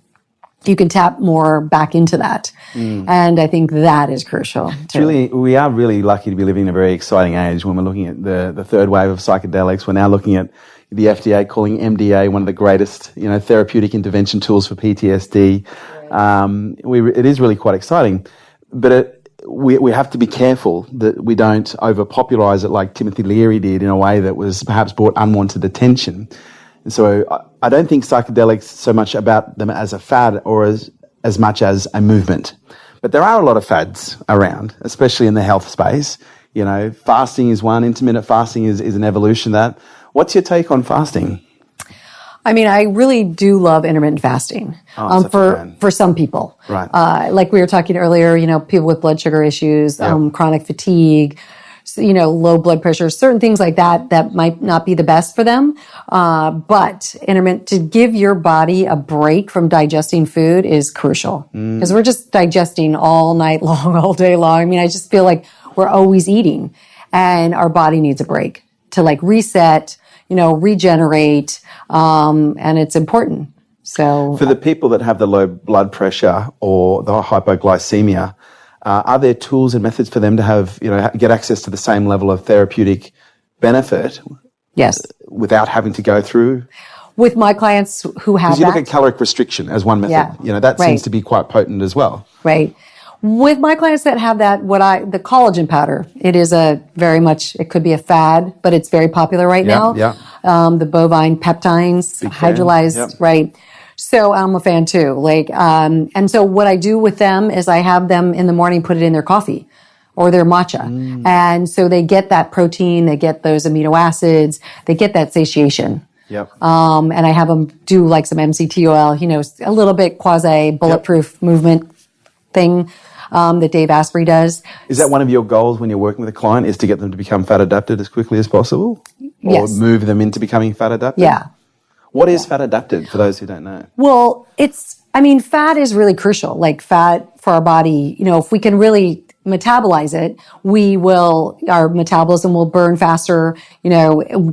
Speaker 2: you can tap more back into that. And I think that is crucial.
Speaker 1: We are really lucky to be living in a very exciting age when we're looking at the third wave of psychedelics. We're now looking at the FDA calling MDA one of the greatest, therapeutic intervention tools for PTSD. It is really quite exciting, but we have to be careful that we don't overpopularize it like Timothy Leary did in a way that was perhaps brought unwanted attention. And so I don't think psychedelics so much about them as a fad or as much as a movement. But there are a lot of fads around, especially in the health space. Fasting is one. Intermittent fasting is an evolution of that. What's your take on fasting?
Speaker 2: I mean, I really do love intermittent fasting for some people.
Speaker 1: Right.
Speaker 2: Like we were talking earlier, people with blood sugar issues, chronic fatigue. low blood pressure, certain things like that might not be the best for them. But intermittent, to give your body a break from digesting food is crucial, because we're just digesting all night long, all day long. I mean, I just feel like we're always eating, and our body needs a break to like reset, regenerate. And it's important. So
Speaker 1: for the people that have the low blood pressure or the hypoglycemia, are there tools and methods for them to have, get access to the same level of therapeutic benefit?
Speaker 2: Yes.
Speaker 1: Without having to go through?
Speaker 2: With my clients who have that.
Speaker 1: Because you look at caloric restriction as one method.
Speaker 2: Yeah.
Speaker 1: That seems to be quite potent as well.
Speaker 2: Right. With my clients that have that, the collagen powder, it could be a fad, but it's very popular right now.
Speaker 1: Yeah.
Speaker 2: The bovine peptines, hydrolyzed, right? So I'm a fan too. And so what I do with them is I have them in the morning put it in their coffee or their matcha. And so they get that protein, they get those amino acids, they get that satiation.
Speaker 1: Yep.
Speaker 2: And I have them do like some MCT oil, a little bit quasi bulletproof movement thing that Dave Asprey does.
Speaker 1: Is that one of your goals when you're working with a client, is to get them to become fat adapted as quickly as possible? Or move them into becoming fat adapted?
Speaker 2: Yeah.
Speaker 1: What is fat adapted for those who don't know?
Speaker 2: Well, fat is really crucial. Like fat for our body, if we can really metabolize it, our metabolism will burn faster,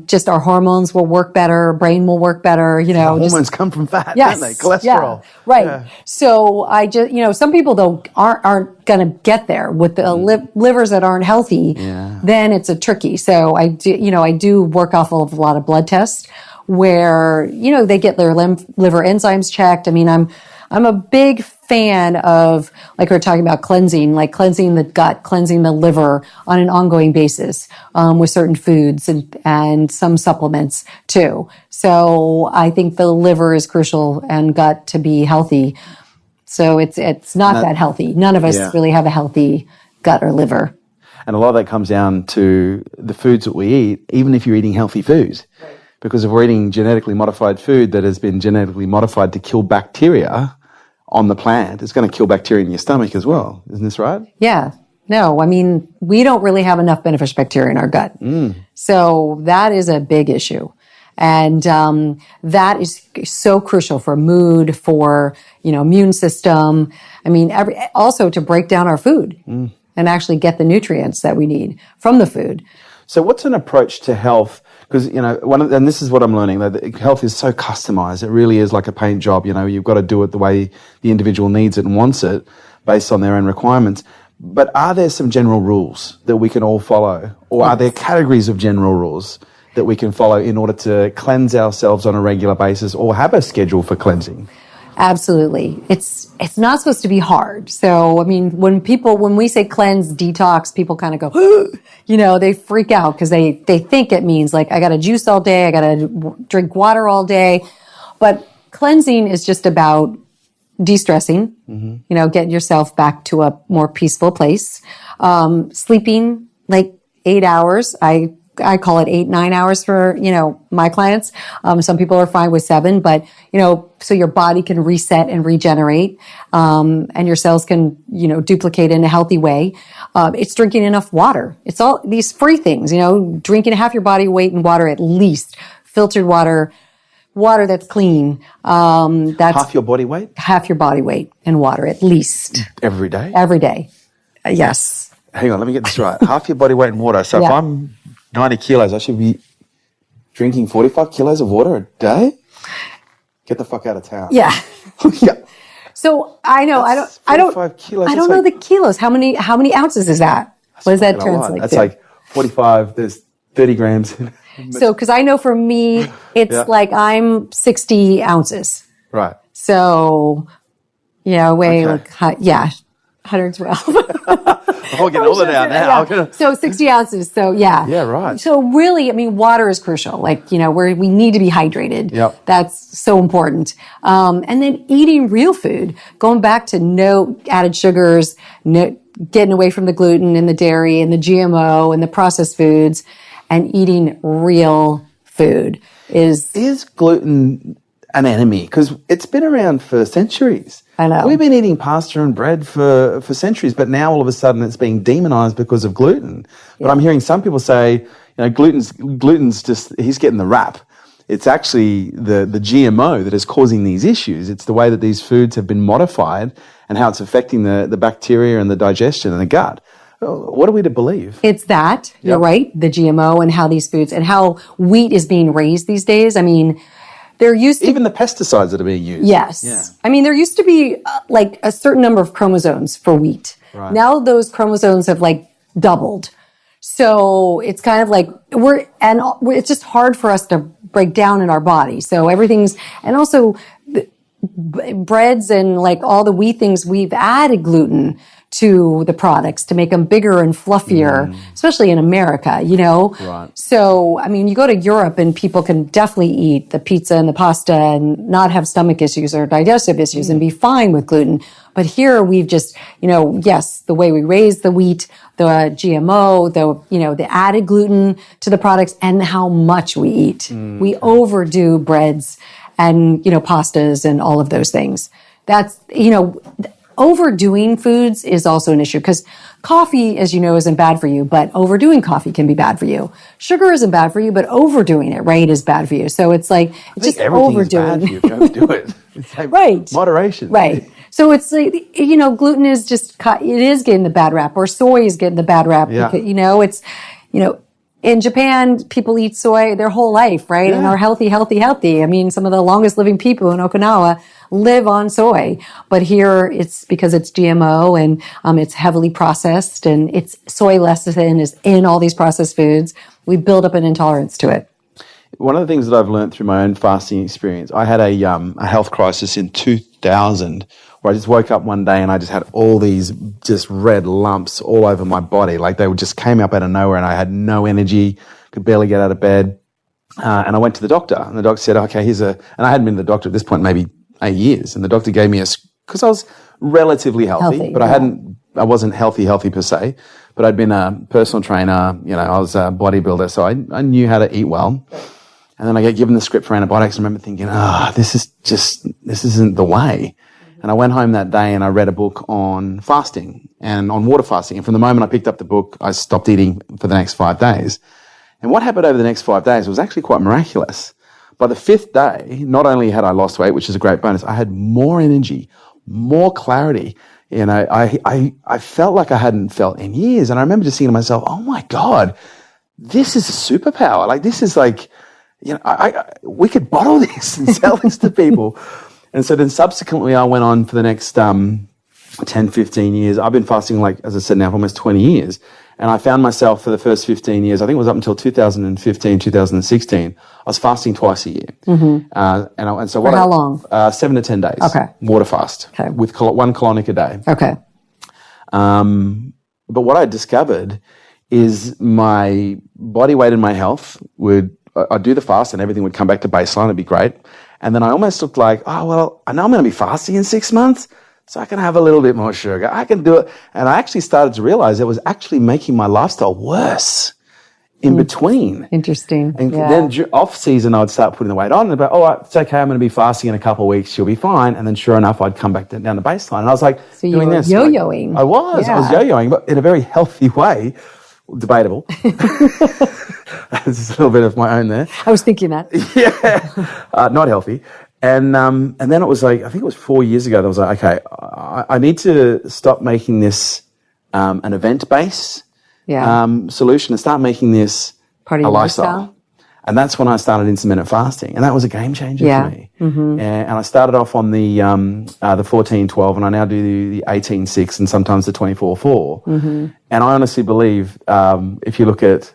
Speaker 2: just our hormones will work better, brain will work better,
Speaker 1: Hormones come from fat, don't they? Cholesterol.
Speaker 2: Yeah, right. Yeah. So I just, some people aren't going to get there with the livers that aren't healthy. Yeah. Then it's a tricky. So I do work off of a lot of blood tests where, they get their liver enzymes checked. I mean, I'm a big fan of, like we were talking about cleansing the gut, cleansing the liver on an ongoing basis, with certain foods and some supplements too. So I think the liver is crucial and gut to be healthy. So it's not that healthy. None of us really have a healthy gut or liver.
Speaker 1: And a lot of that comes down to the foods that we eat, even if you're eating healthy foods. Right. Because if we're eating genetically modified food that has been genetically modified to kill bacteria on the plant, it's going to kill bacteria in your stomach as well. Isn't this right?
Speaker 2: Yeah. No, we don't really have enough beneficial bacteria in our gut. So that is a big issue. And that is so crucial for mood, for, immune system. Also to break down our food and actually get the nutrients that we need from the food.
Speaker 1: So what's an approach to health? Because, and this is what I'm learning, that health is so customized. It really is like a paint job. You've got to do it the way the individual needs it and wants it based on their own requirements. But are there some general rules that we can all follow? Or are there categories of general rules that we can follow in order to cleanse ourselves on a regular basis or have a schedule for cleansing?
Speaker 2: Absolutely. It's not supposed to be hard. So, when we say cleanse, detox, people kind of go, they freak out because they think it means like, I got to juice all day, I got to drink water all day. But cleansing is just about de-stressing, getting yourself back to a more peaceful place. Sleeping like 8 hours. I call it 8-9 hours for, my clients. Some people are fine with 7, but, so your body can reset and regenerate, and your cells can, duplicate in a healthy way. It's drinking enough water. It's all these free things, drinking half your body weight in water at least, filtered water that's clean. That's
Speaker 1: half your body weight?
Speaker 2: Half your body weight in water at least.
Speaker 1: Every day?
Speaker 2: Every day. Yes.
Speaker 1: Hang on, let me get this right. Half your body weight in water. So if I'm 90 kilos, I should be drinking 45 kilos of water a day? Get the fuck out of town.
Speaker 2: Yeah.
Speaker 1: Yeah.
Speaker 2: So I know, I don't know the kilos. How many ounces is that? What does that translate to?
Speaker 1: That's like 45, there's 30 grams.
Speaker 2: So, because I know for me, it's like I'm 60 ounces.
Speaker 1: Right.
Speaker 2: So, weigh 112.
Speaker 1: We're getting older now.
Speaker 2: Yeah. So 60 ounces. So
Speaker 1: Yeah, right.
Speaker 2: So really, water is crucial. Like, we need to be hydrated.
Speaker 1: Yep.
Speaker 2: That's so important. And then eating real food, going back to no added sugars, getting away from the gluten and the dairy and the GMO and the processed foods, and eating real food is
Speaker 1: gluten an enemy? Because it's been around for centuries.
Speaker 2: I know.
Speaker 1: We've been eating pasta and bread for centuries, but now all of a sudden it's being demonized because of gluten. But I'm hearing some people say, gluten's just, he's getting the rap. It's actually the GMO that is causing these issues. It's the way that these foods have been modified and how it's affecting the bacteria and the digestion and the gut. What are we to believe?
Speaker 2: It's that. You're right. The GMO and how these foods and how wheat is being raised these days. I mean, there used to
Speaker 1: even the pesticides that are being used.
Speaker 2: Yes.
Speaker 1: Yeah.
Speaker 2: I mean, there used to be like a certain number of chromosomes for wheat.
Speaker 1: Right.
Speaker 2: Now those chromosomes have like doubled. So it's kind of like it's just hard for us to break down in our body. So everything's, and also breads and like all the wheat things, we've added gluten to the products to make them bigger and fluffier, especially in America,
Speaker 1: Right.
Speaker 2: So, I mean, you go to Europe and people can definitely eat the pizza and the pasta and not have stomach issues or digestive issues and be fine with gluten. But here we've just, yes, the way we raise the wheat, the GMO, the added gluten to the products and how much we eat. We overdo breads and, pastas and all of those things. That's, overdoing foods is also an issue because coffee, as you know, isn't bad for you, but overdoing coffee can be bad for you. Sugar isn't bad for you, but overdoing it, right, is bad for you. So it's like, it's just overdoing.
Speaker 1: Bad for you if you overdo it. It's like
Speaker 2: right.
Speaker 1: Moderation.
Speaker 2: Right. So it's like, gluten is just, it is getting the bad rap, or soy is getting the bad rap.
Speaker 1: Yeah.
Speaker 2: Because, in Japan, people eat soy their whole life, right?
Speaker 1: Yeah.
Speaker 2: And are healthy. I mean, some of the longest living people in Okinawa live on soy. But here, it's because it's GMO and it's heavily processed and it's soy lecithin is in all these processed foods. We build up an intolerance to it.
Speaker 1: One of the things that I've learned through my own fasting experience, I had a health crisis in 2000 where I just woke up one day and I just had all these just red lumps all over my body. Like they just came up out of nowhere and I had no energy, could barely get out of bed. And I went to the doctor and the doctor said, okay, and I hadn't been to the doctor at this point maybe 8 years. And the doctor gave me because I was relatively healthy but I wasn't healthy per se, but I'd been a personal trainer, I was a bodybuilder. So I knew how to eat well. And then I get given the script for antibiotics. I remember thinking, this isn't the way. And I went home that day and I read a book on fasting and on water fasting. And from the moment I picked up the book, I stopped eating for the next 5 days. And what happened over the next 5 days was actually quite miraculous. By the 5th day, not only had I lost weight, which is a great bonus, I had more energy, more clarity. I felt like I hadn't felt in years. And I remember just thinking to myself, oh my God, this is a superpower. Like this is like, we could bottle this and sell this to people. And so then subsequently I went on for the next 10, 15 years. I've been fasting, like, as I said now, for almost 20 years. And I found myself for the first 15 years, I think it was up until 2015, 2016, I was fasting twice a year. Mm-hmm. So
Speaker 2: for how long?
Speaker 1: 7 to 10 days.
Speaker 2: Okay.
Speaker 1: Water fast.
Speaker 2: Okay.
Speaker 1: With 1 colonic a day.
Speaker 2: Okay.
Speaker 1: But what I discovered is my body weight and my health I'd do the fast and everything would come back to baseline. It'd be great. And then I almost looked like, I know I'm going to be fasting in 6 months, so I can have a little bit more sugar. I can do it. And I actually started to realize it was actually making my lifestyle worse in between.
Speaker 2: Interesting.
Speaker 1: And then off season, I would start putting the weight on and about, it's okay, I'm going to be fasting in a couple of weeks, she'll be fine. And then sure enough, I'd come back down to baseline. And I was like,
Speaker 2: so you were yo-yoing.
Speaker 1: I was yo-yoing, but in a very healthy way. Debatable. There's a little bit of my own there.
Speaker 2: I was thinking that.
Speaker 1: Yeah, not healthy. And then it was like, I think it was 4 years ago that I was like, okay, I need to stop making this an event-based solution and start making this
Speaker 2: part of
Speaker 1: a lifestyle. And that's when I started intermittent fasting, and that was a game changer for me. Mm-hmm. And I started off on the 14-12, and I now do the 18-6 and sometimes the 24-4. Mm-hmm. And I honestly believe if you look at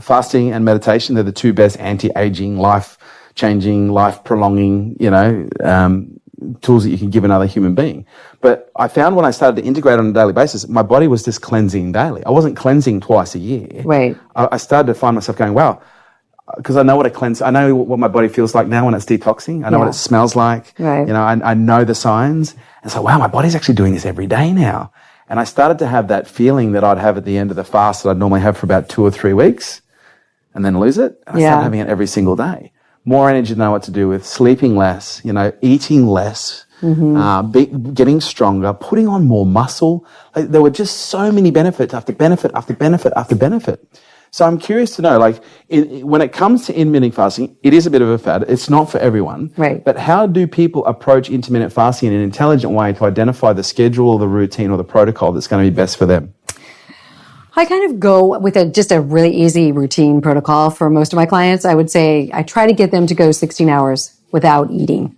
Speaker 1: fasting and meditation, they're the two best anti-aging, life-changing, life-prolonging, tools that you can give another human being. But I found when I started to integrate on a daily basis, my body was just cleansing daily. I wasn't cleansing twice a year.
Speaker 2: Right.
Speaker 1: I started to find myself going, wow. Because I know I know what my body feels like now when it's detoxing. I know what it smells like.
Speaker 2: Right.
Speaker 1: I know the signs. And so, wow, my body's actually doing this every day now. And I started to have that feeling that I'd have at the end of the fast that I'd normally have for about 2 or 3 weeks and then lose it. And I started having it every single day. more energy to know what to do with, sleeping less, eating less, getting stronger, putting on more muscle. Like, there were just so many benefits after benefit after benefit after benefit. So I'm curious to know, when it comes to intermittent fasting, it is a bit of a fad. It's not for everyone.
Speaker 2: Right.
Speaker 1: But how do people approach intermittent fasting in an intelligent way to identify the schedule or the routine or the protocol that's going to be best for them?
Speaker 2: I kind of go with just a really easy routine protocol for most of my clients. I would say I try to get them to go 16 hours without eating.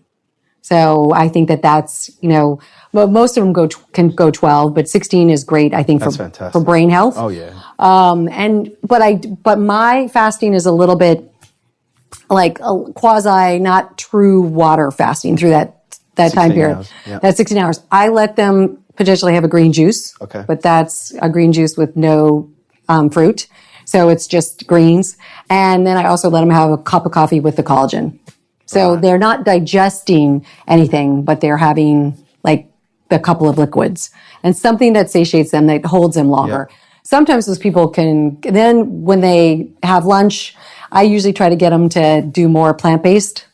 Speaker 2: So I think that's, well, most of them can go 12, but 16 is great, I think, for brain health.
Speaker 1: Oh, yeah.
Speaker 2: But my fasting is a little bit like a quasi, not true water fasting through that time period.
Speaker 1: Hours. Yeah.
Speaker 2: That's 16 hours. I let them potentially have a green juice.
Speaker 1: Okay.
Speaker 2: But that's a green juice with no fruit. So it's just greens. And then I also let them have a cup of coffee with the collagen. So they're not digesting anything, but they're having like a couple of liquids and something that satiates them, that holds them longer.
Speaker 1: Yeah.
Speaker 2: Sometimes those people then when they have lunch, I usually try to get them to do more plant-based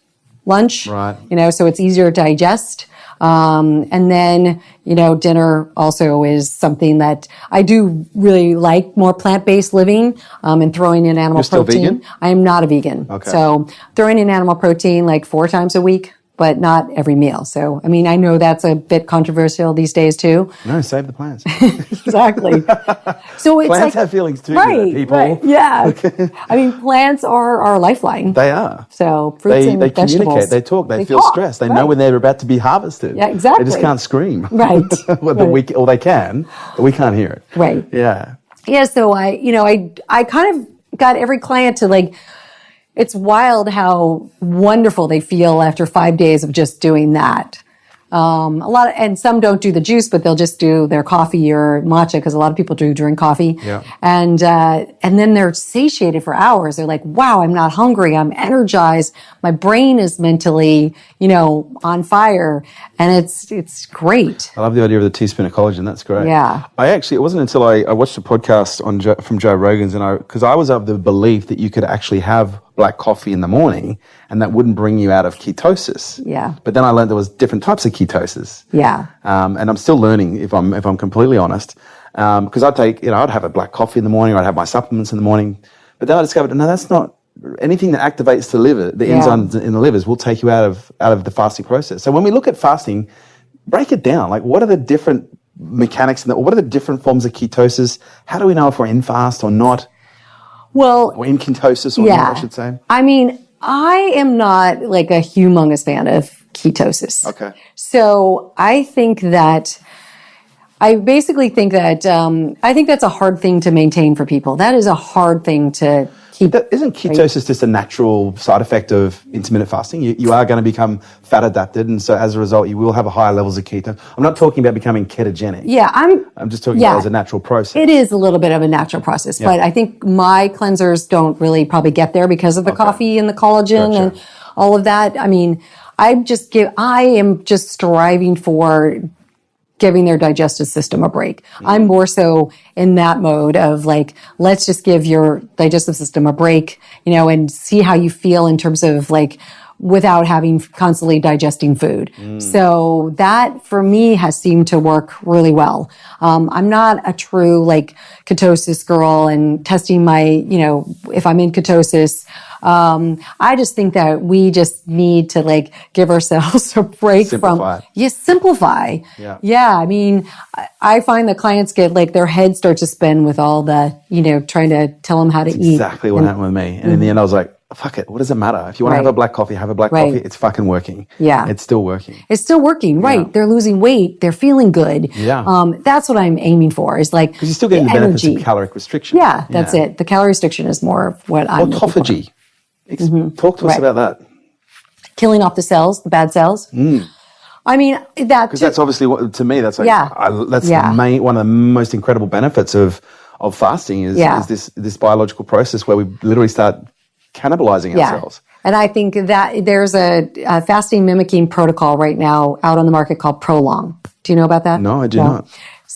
Speaker 2: lunch.
Speaker 1: Right.
Speaker 2: So it's easier to digest. And then, dinner also is something that I do really like, more plant-based living, and throwing in animal protein.
Speaker 1: You're still vegan?
Speaker 2: I am not a vegan.
Speaker 1: Okay.
Speaker 2: So throwing in animal protein like 4 times a week, but not every meal. So, I know that's a bit controversial these days too.
Speaker 1: No, save the plants.
Speaker 2: Exactly. So it's
Speaker 1: Plants have feelings too, people.
Speaker 2: Right, yeah. Plants are our lifeline.
Speaker 1: They are.
Speaker 2: So fruits and
Speaker 1: they
Speaker 2: vegetables.
Speaker 1: Communicate, they talk, they feel stressed. They know when they're about to be harvested.
Speaker 2: Yeah, exactly.
Speaker 1: They just can't scream.
Speaker 2: Right.
Speaker 1: Or they can, but we can't hear it.
Speaker 2: Right.
Speaker 1: Yeah.
Speaker 2: Yeah, so I kind of got every client to it's wild how wonderful they feel after 5 days of just doing that. And some don't do the juice, but they'll just do their coffee or matcha, because a lot of people do drink coffee.
Speaker 1: Yeah.
Speaker 2: And then they're satiated for hours. They're like, wow, I'm not hungry. I'm energized. My brain is mentally, on fire. And it's great.
Speaker 1: I love the idea of the teaspoon of collagen. That's great.
Speaker 2: Yeah.
Speaker 1: It wasn't until I watched a podcast from Joe Rogan's, because I was of the belief that you could actually have black coffee in the morning and that wouldn't bring you out of ketosis.
Speaker 2: Yeah.
Speaker 1: But then I learned there was different types of ketosis.
Speaker 2: Yeah.
Speaker 1: And I'm still learning, if I'm completely honest. Because I'd have a black coffee in the morning, or I'd have my supplements in the morning. But then I discovered, no, that's not anything that activates the liver. The enzymes in the livers will take you out of the fasting process. So when we look at fasting, break it down. Like, what are the different mechanics what are the different forms of ketosis? How do we know if we're in fast or not?
Speaker 2: Well,
Speaker 1: Or in ketosis or not, I should say.
Speaker 2: I am not like a humongous fan of ketosis.
Speaker 1: Okay.
Speaker 2: So I think that, I think that's a hard thing to maintain for people. That is a hard thing to keep.
Speaker 1: Isn't ketosis just a natural side effect of intermittent fasting? You are going to become fat adapted, and so as a result, you will have higher levels of ketone. I'm not talking about becoming ketogenic.
Speaker 2: Yeah,
Speaker 1: I'm just talking about as a natural process.
Speaker 2: It is a little bit of a natural process, but I think my cleansers don't really probably get there because of the coffee and the collagen and all of that. I am just striving for giving their digestive system a break. I'm more so in that mode of let's just give your digestive system a break, and see how you feel in terms of without having constantly digesting food. So that for me has seemed to work really well. I'm not a true ketosis girl and testing my, if I'm in ketosis. I just think that we just need to give ourselves a break
Speaker 1: Simplify.
Speaker 2: Simplify.
Speaker 1: Yeah.
Speaker 2: Yeah. I find that clients get their head starts to spin with all the, trying to tell them how to eat.
Speaker 1: Exactly what happened with me. And in the end, I was like, fuck it. What does it matter? If you want to have a black coffee, have a black coffee. It's fucking working.
Speaker 2: Yeah.
Speaker 1: It's still working.
Speaker 2: It's still working. Right. Yeah. They're losing weight. They're feeling good.
Speaker 1: Yeah.
Speaker 2: That's what I'm aiming for is
Speaker 1: because you're still getting the benefits of caloric restriction.
Speaker 2: Yeah, that's it. The calorie restriction is more of what I'm
Speaker 1: autophagy. Talk to us about that.
Speaker 2: Killing off the cells, the bad cells.
Speaker 1: Because that's obviously to me, that's one of the most incredible benefits of fasting is this biological process where we literally start cannibalizing ourselves.
Speaker 2: And I think that there's a fasting mimicking protocol right now out on the market called Prolong. Do you know about that?
Speaker 1: No, I do not.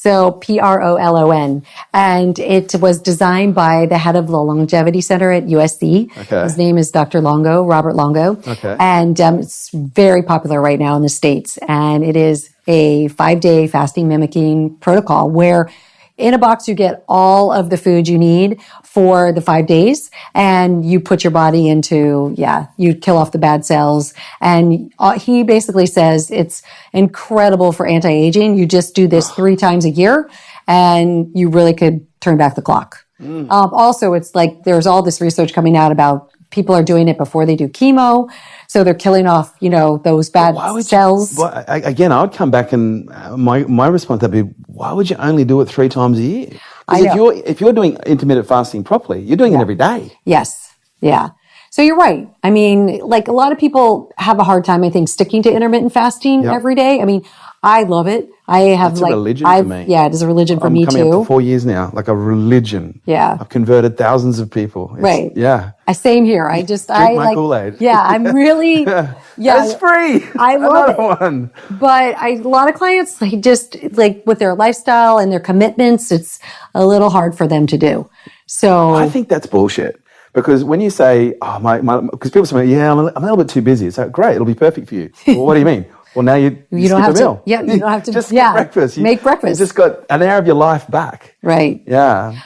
Speaker 2: So Prolon. And it was designed by the head of the Longevity Center at USC.
Speaker 1: Okay.
Speaker 2: His name is Dr. Longo, Robert Longo.
Speaker 1: Okay.
Speaker 2: And it's very popular right now in the States. And it is a 5-day fasting mimicking protocol where in a box, you get all of the food you need for the 5 days, and you put your body into, you kill off the bad cells. And he basically says it's incredible for anti-aging. You just do this 3 times a year, and you really could turn back the clock. Also, it's like there's all this research coming out about people are doing it before they do chemo. So they're killing off, those bad cells.
Speaker 1: Again, I would come back and my response would be, why would you only do it 3 times a year? Because if you're doing intermittent fasting properly, you're doing it every day.
Speaker 2: Yes. Yeah. So you're right. I mean, like a lot of people have a hard time, I think, sticking to intermittent fasting every day. I mean, I love it. It's
Speaker 1: a religion for me.
Speaker 2: Yeah, it is a religion for me too.
Speaker 1: I'm coming up for 4 years now, like a religion.
Speaker 2: Yeah.
Speaker 1: I've converted thousands of people.
Speaker 2: Right.
Speaker 1: Yeah.
Speaker 2: Same here. I just,
Speaker 1: Drink my Kool-Aid.
Speaker 2: Yeah, I'm really,
Speaker 1: It's free.
Speaker 2: I love
Speaker 1: Another one.
Speaker 2: But a lot of clients, they just, like with their lifestyle and their commitments, it's a little hard for them to do. So
Speaker 1: I think that's bullshit. Because when you say, because people say, I'm a little bit too busy. It's like, great, it'll be perfect for you. Well, what do you mean? Well, now you
Speaker 2: don't have
Speaker 1: a meal.
Speaker 2: to. Yeah, you don't have to.
Speaker 1: Just get breakfast.
Speaker 2: Make breakfast.
Speaker 1: You just got an hour of your life back.
Speaker 2: Right.
Speaker 1: Yeah.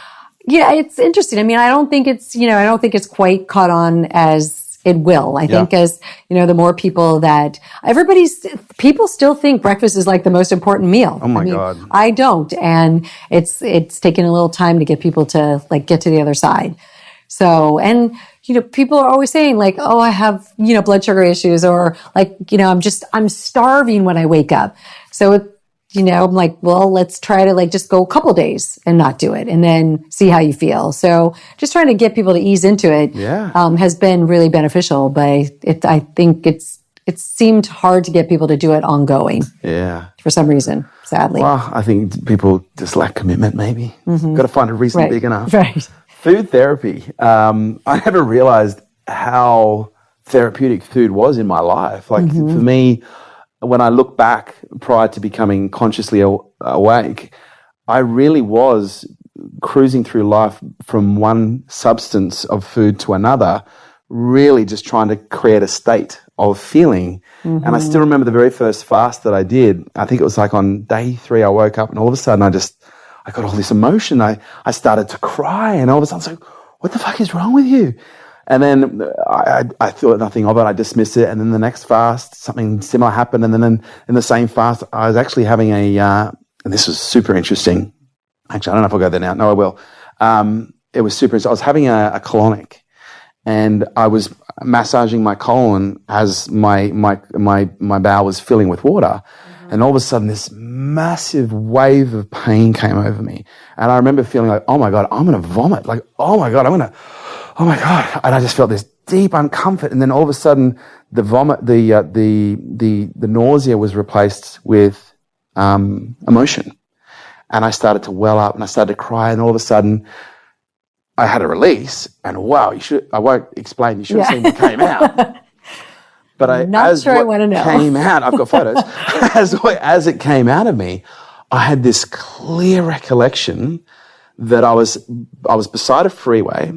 Speaker 2: Yeah, it's interesting. I mean, I don't think it's quite caught on as it will. I think as, the more people people still think breakfast is like the most important meal.
Speaker 1: Oh my God.
Speaker 2: I don't. And it's taken a little time to get people to like get to the other side. So, and, people are always saying like, oh, I have, blood sugar issues, or like, I'm starving when I wake up. So, I'm like, well, let's try to like just go a couple days and not do it and then see how you feel. So just trying to get people to ease into it has been really beneficial, but I think it seemed hard to get people to do it ongoing. Yeah. For some reason, sadly.
Speaker 1: Well, I think people just lack commitment maybe. Got to find a reason big enough.
Speaker 2: Right.
Speaker 1: Food therapy. I never realized how therapeutic food was in my life. Like for me, when I look back prior to becoming consciously awake, I really was cruising through life from one substance of food to another, really just trying to create a state of feeling. And I still remember the very first fast that I did. I think it was like on day 3, I woke up and all of a sudden I got all this emotion. I started to cry, and all of a sudden I was like, what the fuck is wrong with you? And then I thought nothing of it. I dismissed it. And then the next fast, something similar happened. And then in the same fast, I was actually having and this was super interesting. Actually, I don't know if I'll go there now. No, I will. It was super interesting. I was having a colonic, and I was massaging my colon as my bowel was filling with water. And all of a sudden, this massive wave of pain came over me. And I remember feeling like, oh my God, I'm going to vomit. Like, oh my God, oh my God. And I just felt this deep uncomfort. And then all of a sudden, the vomit, the nausea was replaced with emotion. And I started to well up and I started to cry. And all of a sudden, I had a release. And wow, I won't explain. You should have seen what came out. But
Speaker 2: I want to know.
Speaker 1: Came out, I've got photos. As it came out of me, I had this clear recollection that I was beside a freeway.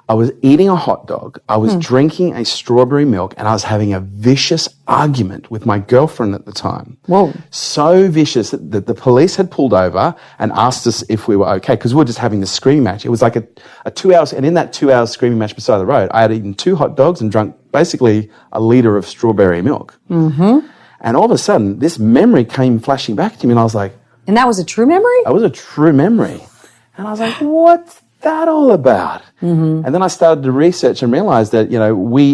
Speaker 1: I was eating a hot dog. I was drinking a strawberry milk, and I was having a vicious argument with my girlfriend at the time.
Speaker 2: Whoa!
Speaker 1: So vicious that the police had pulled over and asked us if we were okay, because we were just having this screaming match. It was like a 2 hours, and in that 2 hours screaming match beside the road, I had eaten 2 hot dogs and drunk basically a liter of strawberry milk. And all of a sudden, this memory came flashing back to me, and I was like...
Speaker 2: And that was a true memory?
Speaker 1: That was a true memory. And I was like, what's that all about? And then I started to research and realize that,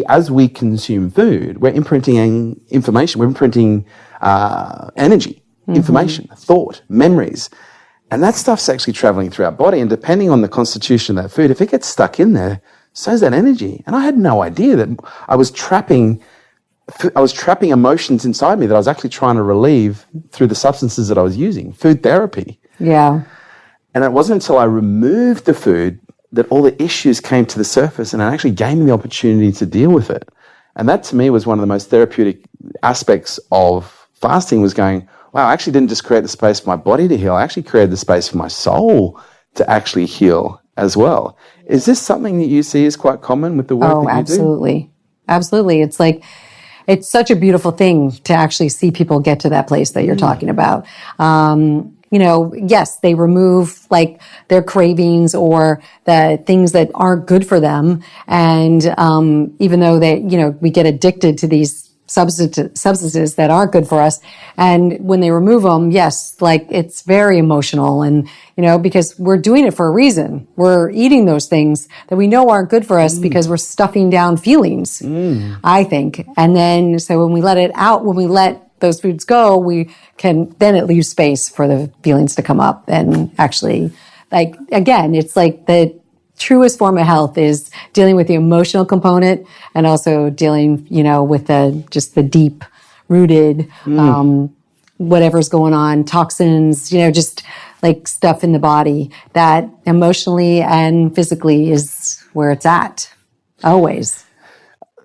Speaker 1: as we consume food, we're imprinting information, we're imprinting energy, information, thought, memories. And that stuff's actually traveling through our body. And depending on the constitution of that food, if it gets stuck in there, so is that energy. And I had no idea that I was trapping emotions inside me that I was actually trying to relieve through the substances that I was using, food therapy.
Speaker 2: Yeah.
Speaker 1: And it wasn't until I removed the food that all the issues came to the surface, and it actually gave me the opportunity to deal with it. And that to me was one of the most therapeutic aspects of fasting, was going, wow, I actually didn't just create the space for my body to heal. I actually created the space for my soul to actually heal as well. Is this something that you see is quite common with the work that you
Speaker 2: absolutely. Do? Absolutely. It's like, it's such a beautiful thing to actually see people get to that place that you're talking about. Yes, they remove like their cravings or the things that aren't good for them. And, even though we get addicted to these substances that aren't good for us. And when they remove them, yes, like it's very emotional and, because we're doing it for a reason. We're eating those things that we know aren't good for us because we're stuffing down feelings, I think. And then, so when we let it out, when we let those foods go, then it leaves space for the feelings to come up. And actually, like, again, it's like the truest form of health is dealing with the emotional component and also dealing, with the deep rooted, whatever's going on, toxins, just like stuff in the body that emotionally and physically is where it's at always.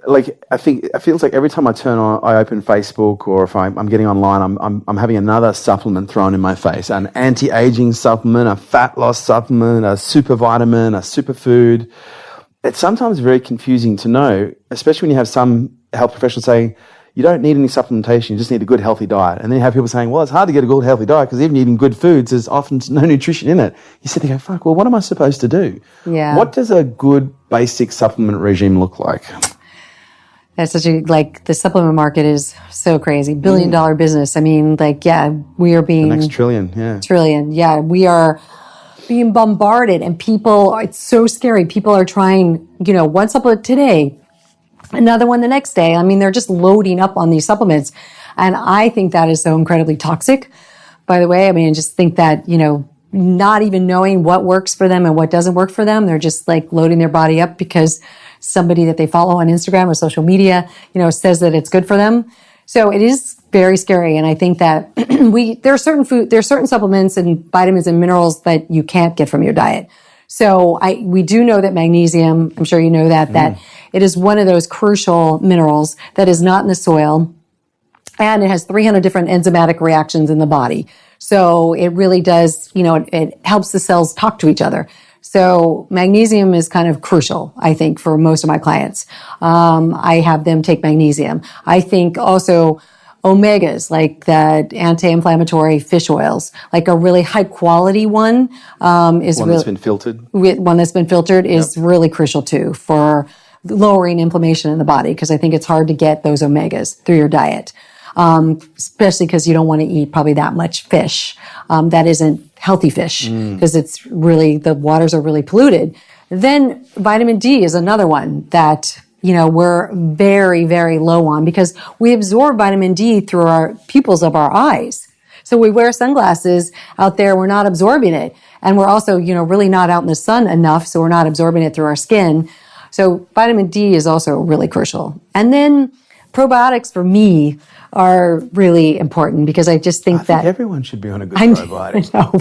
Speaker 1: Like, I think it feels like every time I open Facebook, or if I'm getting online, I'm having another supplement thrown in my face, an anti-aging supplement, a fat loss supplement, a super vitamin, a superfood. It's sometimes very confusing to know, especially when you have some health professionals saying, you don't need any supplementation, you just need a good healthy diet. And then you have people saying, well, it's hard to get a good healthy diet because even eating good foods, there's often no nutrition in it. You sit there and go, fuck, well, what am I supposed to do?
Speaker 2: Yeah.
Speaker 1: What does a good basic supplement regime look like?
Speaker 2: That's the supplement market is so crazy. $1 billion business. I mean, we are being...
Speaker 1: The next trillion, yeah.
Speaker 2: Trillion, yeah. We are being bombarded and it's so scary. People are trying, one supplement today, another one the next day. I mean, they're just loading up on these supplements. And I think that is so incredibly toxic, by the way. I mean, I just think that, not even knowing what works for them and what doesn't work for them, they're just like loading their body up because somebody that they follow on Instagram or social media, says that it's good for them. So it is very scary. And I think that there are certain supplements and vitamins and minerals that you can't get from your diet. So we do know that magnesium, I'm sure you know that it is one of those crucial minerals that is not in the soil. And it has 300 different enzymatic reactions in the body. So it really does, it helps the cells talk to each other. So magnesium is kind of crucial, I think, for most of my clients. I have them take magnesium. I think also omegas, like the anti-inflammatory fish oils, like a really high quality one, is
Speaker 1: one that's been filtered.
Speaker 2: One that's been filtered is really crucial too for lowering inflammation in the body, because I think it's hard to get those omegas through your diet. Especially because you don't want to eat probably that much fish that isn't healthy fish, because it's really, the waters are really polluted. Then vitamin D is another one that, we're very, very low on, because we absorb vitamin D through our pupils of our eyes. So we wear sunglasses out there, we're not absorbing it. And we're also, really not out in the sun enough, so we're not absorbing it through our skin. So vitamin D is also really crucial. And then probiotics for me are really important, because I just think that
Speaker 1: everyone should be on a good probiotic.
Speaker 2: I know.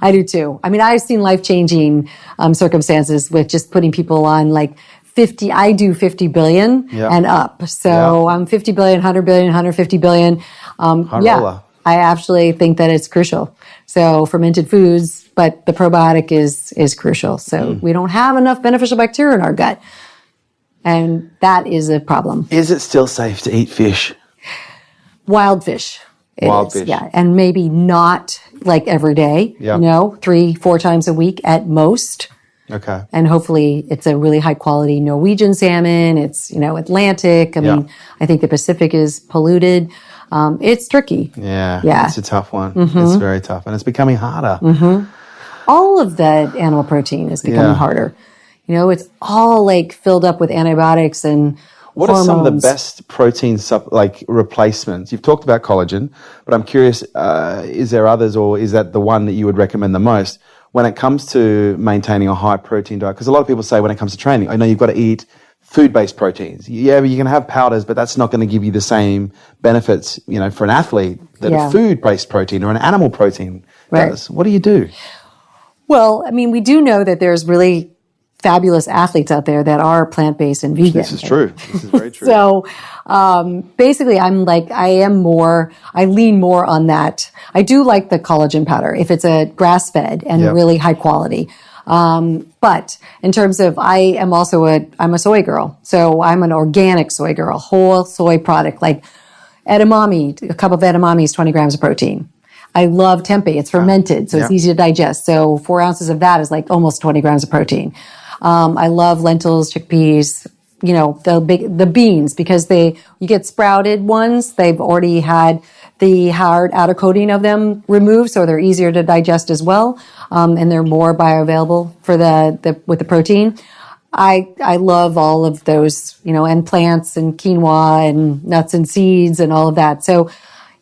Speaker 2: I do too. I mean, I've seen life-changing circumstances with just putting people on like 50, I do 50 billion and up. So I'm 50 billion, 100 billion, 150 billion. I actually think that it's crucial. So fermented foods, but the probiotic is crucial. So we don't have enough beneficial bacteria in our gut. And that is a problem.
Speaker 1: Is it still safe to eat fish?
Speaker 2: Wild fish.
Speaker 1: Wild fish.
Speaker 2: Yeah. And maybe not like every day, 3-4 times a week at most.
Speaker 1: Okay.
Speaker 2: And hopefully it's a really high quality Norwegian salmon. It's, Atlantic. I mean, I think the Pacific is polluted. It's tricky.
Speaker 1: Yeah. It's a tough one.
Speaker 2: Mm-hmm.
Speaker 1: It's very tough. And it's becoming harder.
Speaker 2: Mm-hmm. All of the animal protein is becoming harder. It's all like filled up with antibiotics and
Speaker 1: what
Speaker 2: hormones.
Speaker 1: are some of the best protein replacements? You've talked about collagen, but I'm curious, is there others, or is that the one that you would recommend the most when it comes to maintaining a high protein diet? Because a lot of people say when it comes to training, I know you've got to eat food-based proteins. Yeah, but you can have powders, but that's not going to give you the same benefits, for an athlete that a food-based protein or an animal protein does. What do you do?
Speaker 2: Well, I mean, we do know that there's really fabulous athletes out there that are plant-based and vegan.
Speaker 1: This is true. This is very true.
Speaker 2: So basically, I lean more on that. I do like the collagen powder if it's a grass-fed and really high quality. But in terms of, I'm a soy girl. So I'm an organic soy girl, whole soy product, like edamame, a cup of edamame is 20 grams of protein. I love tempeh. It's fermented, so it's easy to digest. So 4 ounces of that is like almost 20 grams of protein. I love lentils, chickpeas, the beans, because you get sprouted ones. They've already had the hard outer coating of them removed, so they're easier to digest as well. And they're more bioavailable for with the protein. I love all of those, and plants and quinoa and nuts and seeds and all of that. So,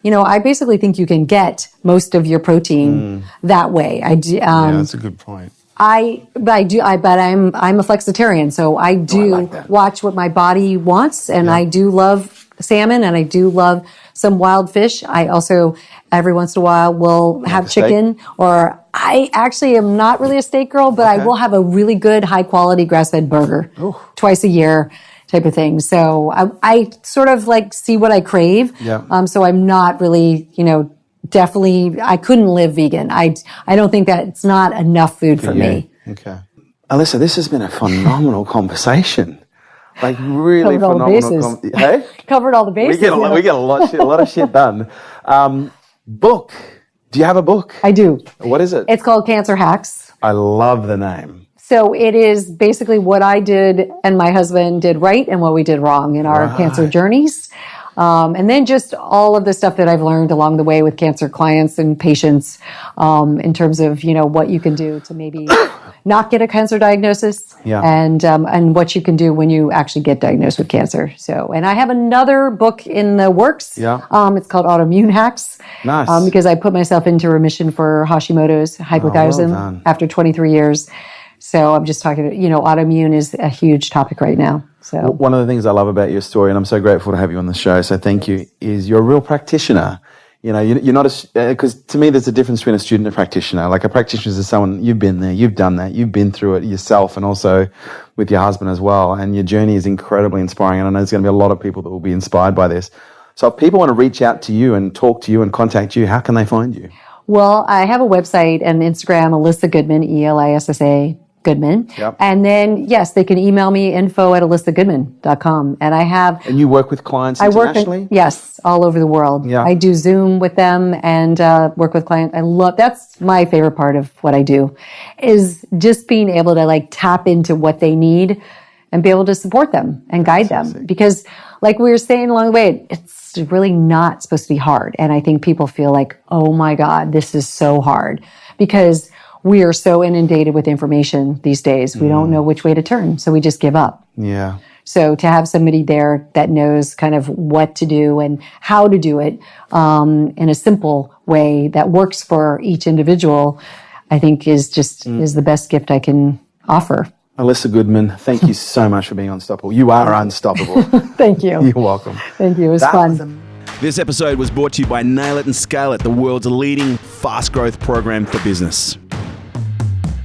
Speaker 2: I basically think you can get most of your protein that way.
Speaker 1: That's a good point.
Speaker 2: I'm a flexitarian, so I do watch what my body wants, and I do love salmon, and I do love some wild fish. I also, every once in a while, will have chicken, or I actually am not really a steak girl, but I will have a really good, high-quality grass-fed burger twice a year type of thing. So I sort of see what I crave. Yeah. So I'm not really, definitely, I couldn't live vegan. I don't think that it's not enough food for me.
Speaker 1: Okay. Elissa, this has been a phenomenal conversation. Really phenomenal. Hey?
Speaker 2: Covered all the bases.
Speaker 1: We get a lot of shit done. Book. Do you have a book?
Speaker 2: I do.
Speaker 1: What is it?
Speaker 2: It's called Cancer Hacks.
Speaker 1: I love the name.
Speaker 2: So it is basically what I did and my husband did right and what we did wrong in our cancer journeys. And then just all of the stuff that I've learned along the way with cancer clients and patients, in terms of, what you can do to maybe not get a cancer diagnosis and what you can do when you actually get diagnosed with cancer. So, and I have another book in the works. Yeah. It's called Autoimmune Hacks.
Speaker 1: Nice.
Speaker 2: Because I put myself into remission for Hashimoto's hypothyroidism after 23 years. So I'm just talking, autoimmune is a huge topic right now. So
Speaker 1: one of the things I love about your story, and I'm so grateful to have you on the show, so thank you, is you're a real practitioner. You're not because to me there's a difference between a student and a practitioner. Like a practitioner is someone, you've been there, you've done that, you've been through it yourself and also with your husband as well. And your journey is incredibly inspiring. And I know there's going to be a lot of people that will be inspired by this. So if people want to reach out to you and talk to you and contact you, how can they find you?
Speaker 2: Well, I have a website and Instagram, Elissa Goodman, Elissa Goodman.
Speaker 1: Yep.
Speaker 2: And then, yes, they can email me info@elissagoodman.com. And I have...
Speaker 1: And you work with clients internationally?
Speaker 2: Yes, all over the world.
Speaker 1: Yeah.
Speaker 2: I do Zoom with them and work with clients. That's my favorite part of what I do, is just being able to tap into what they need and be able to support them and guide them. Because like we were saying along the way, it's really not supposed to be hard. And I think people feel like, oh my God, this is so hard, because we are so inundated with information these days. We don't know which way to turn, so we just give up.
Speaker 1: Yeah.
Speaker 2: So to have somebody there that knows kind of what to do and how to do it in a simple way that works for each individual, I think is the best gift I can offer.
Speaker 1: Elissa Goodman, thank you so much for being unstoppable. You are unstoppable.
Speaker 2: Thank you.
Speaker 1: You're welcome.
Speaker 2: Thank you. It was fun.
Speaker 1: This episode was brought to you by Nail It and Scale It, the world's leading fast growth program for business.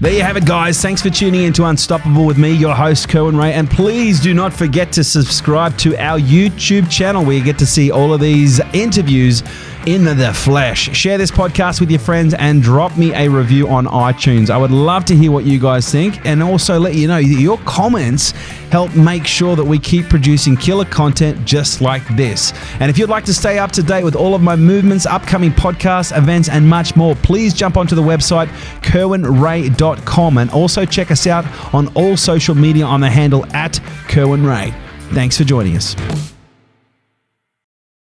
Speaker 1: There you have it, guys. Thanks for tuning in to Unstoppable with me, your host, Kerwin Ray. And please do not forget to subscribe to our YouTube channel where you get to see all of these interviews in the flesh. Share this podcast with your friends and drop me a review on iTunes. I would love to hear what you guys think, and also let you know that your comments help make sure that we keep producing killer content just like this. And if you'd like to stay up to date with all of my movements, upcoming podcasts, events, and much more, please jump onto the website kerwinray.com and also check us out on all social media on the handle @KerwinRay. Thanks for joining us.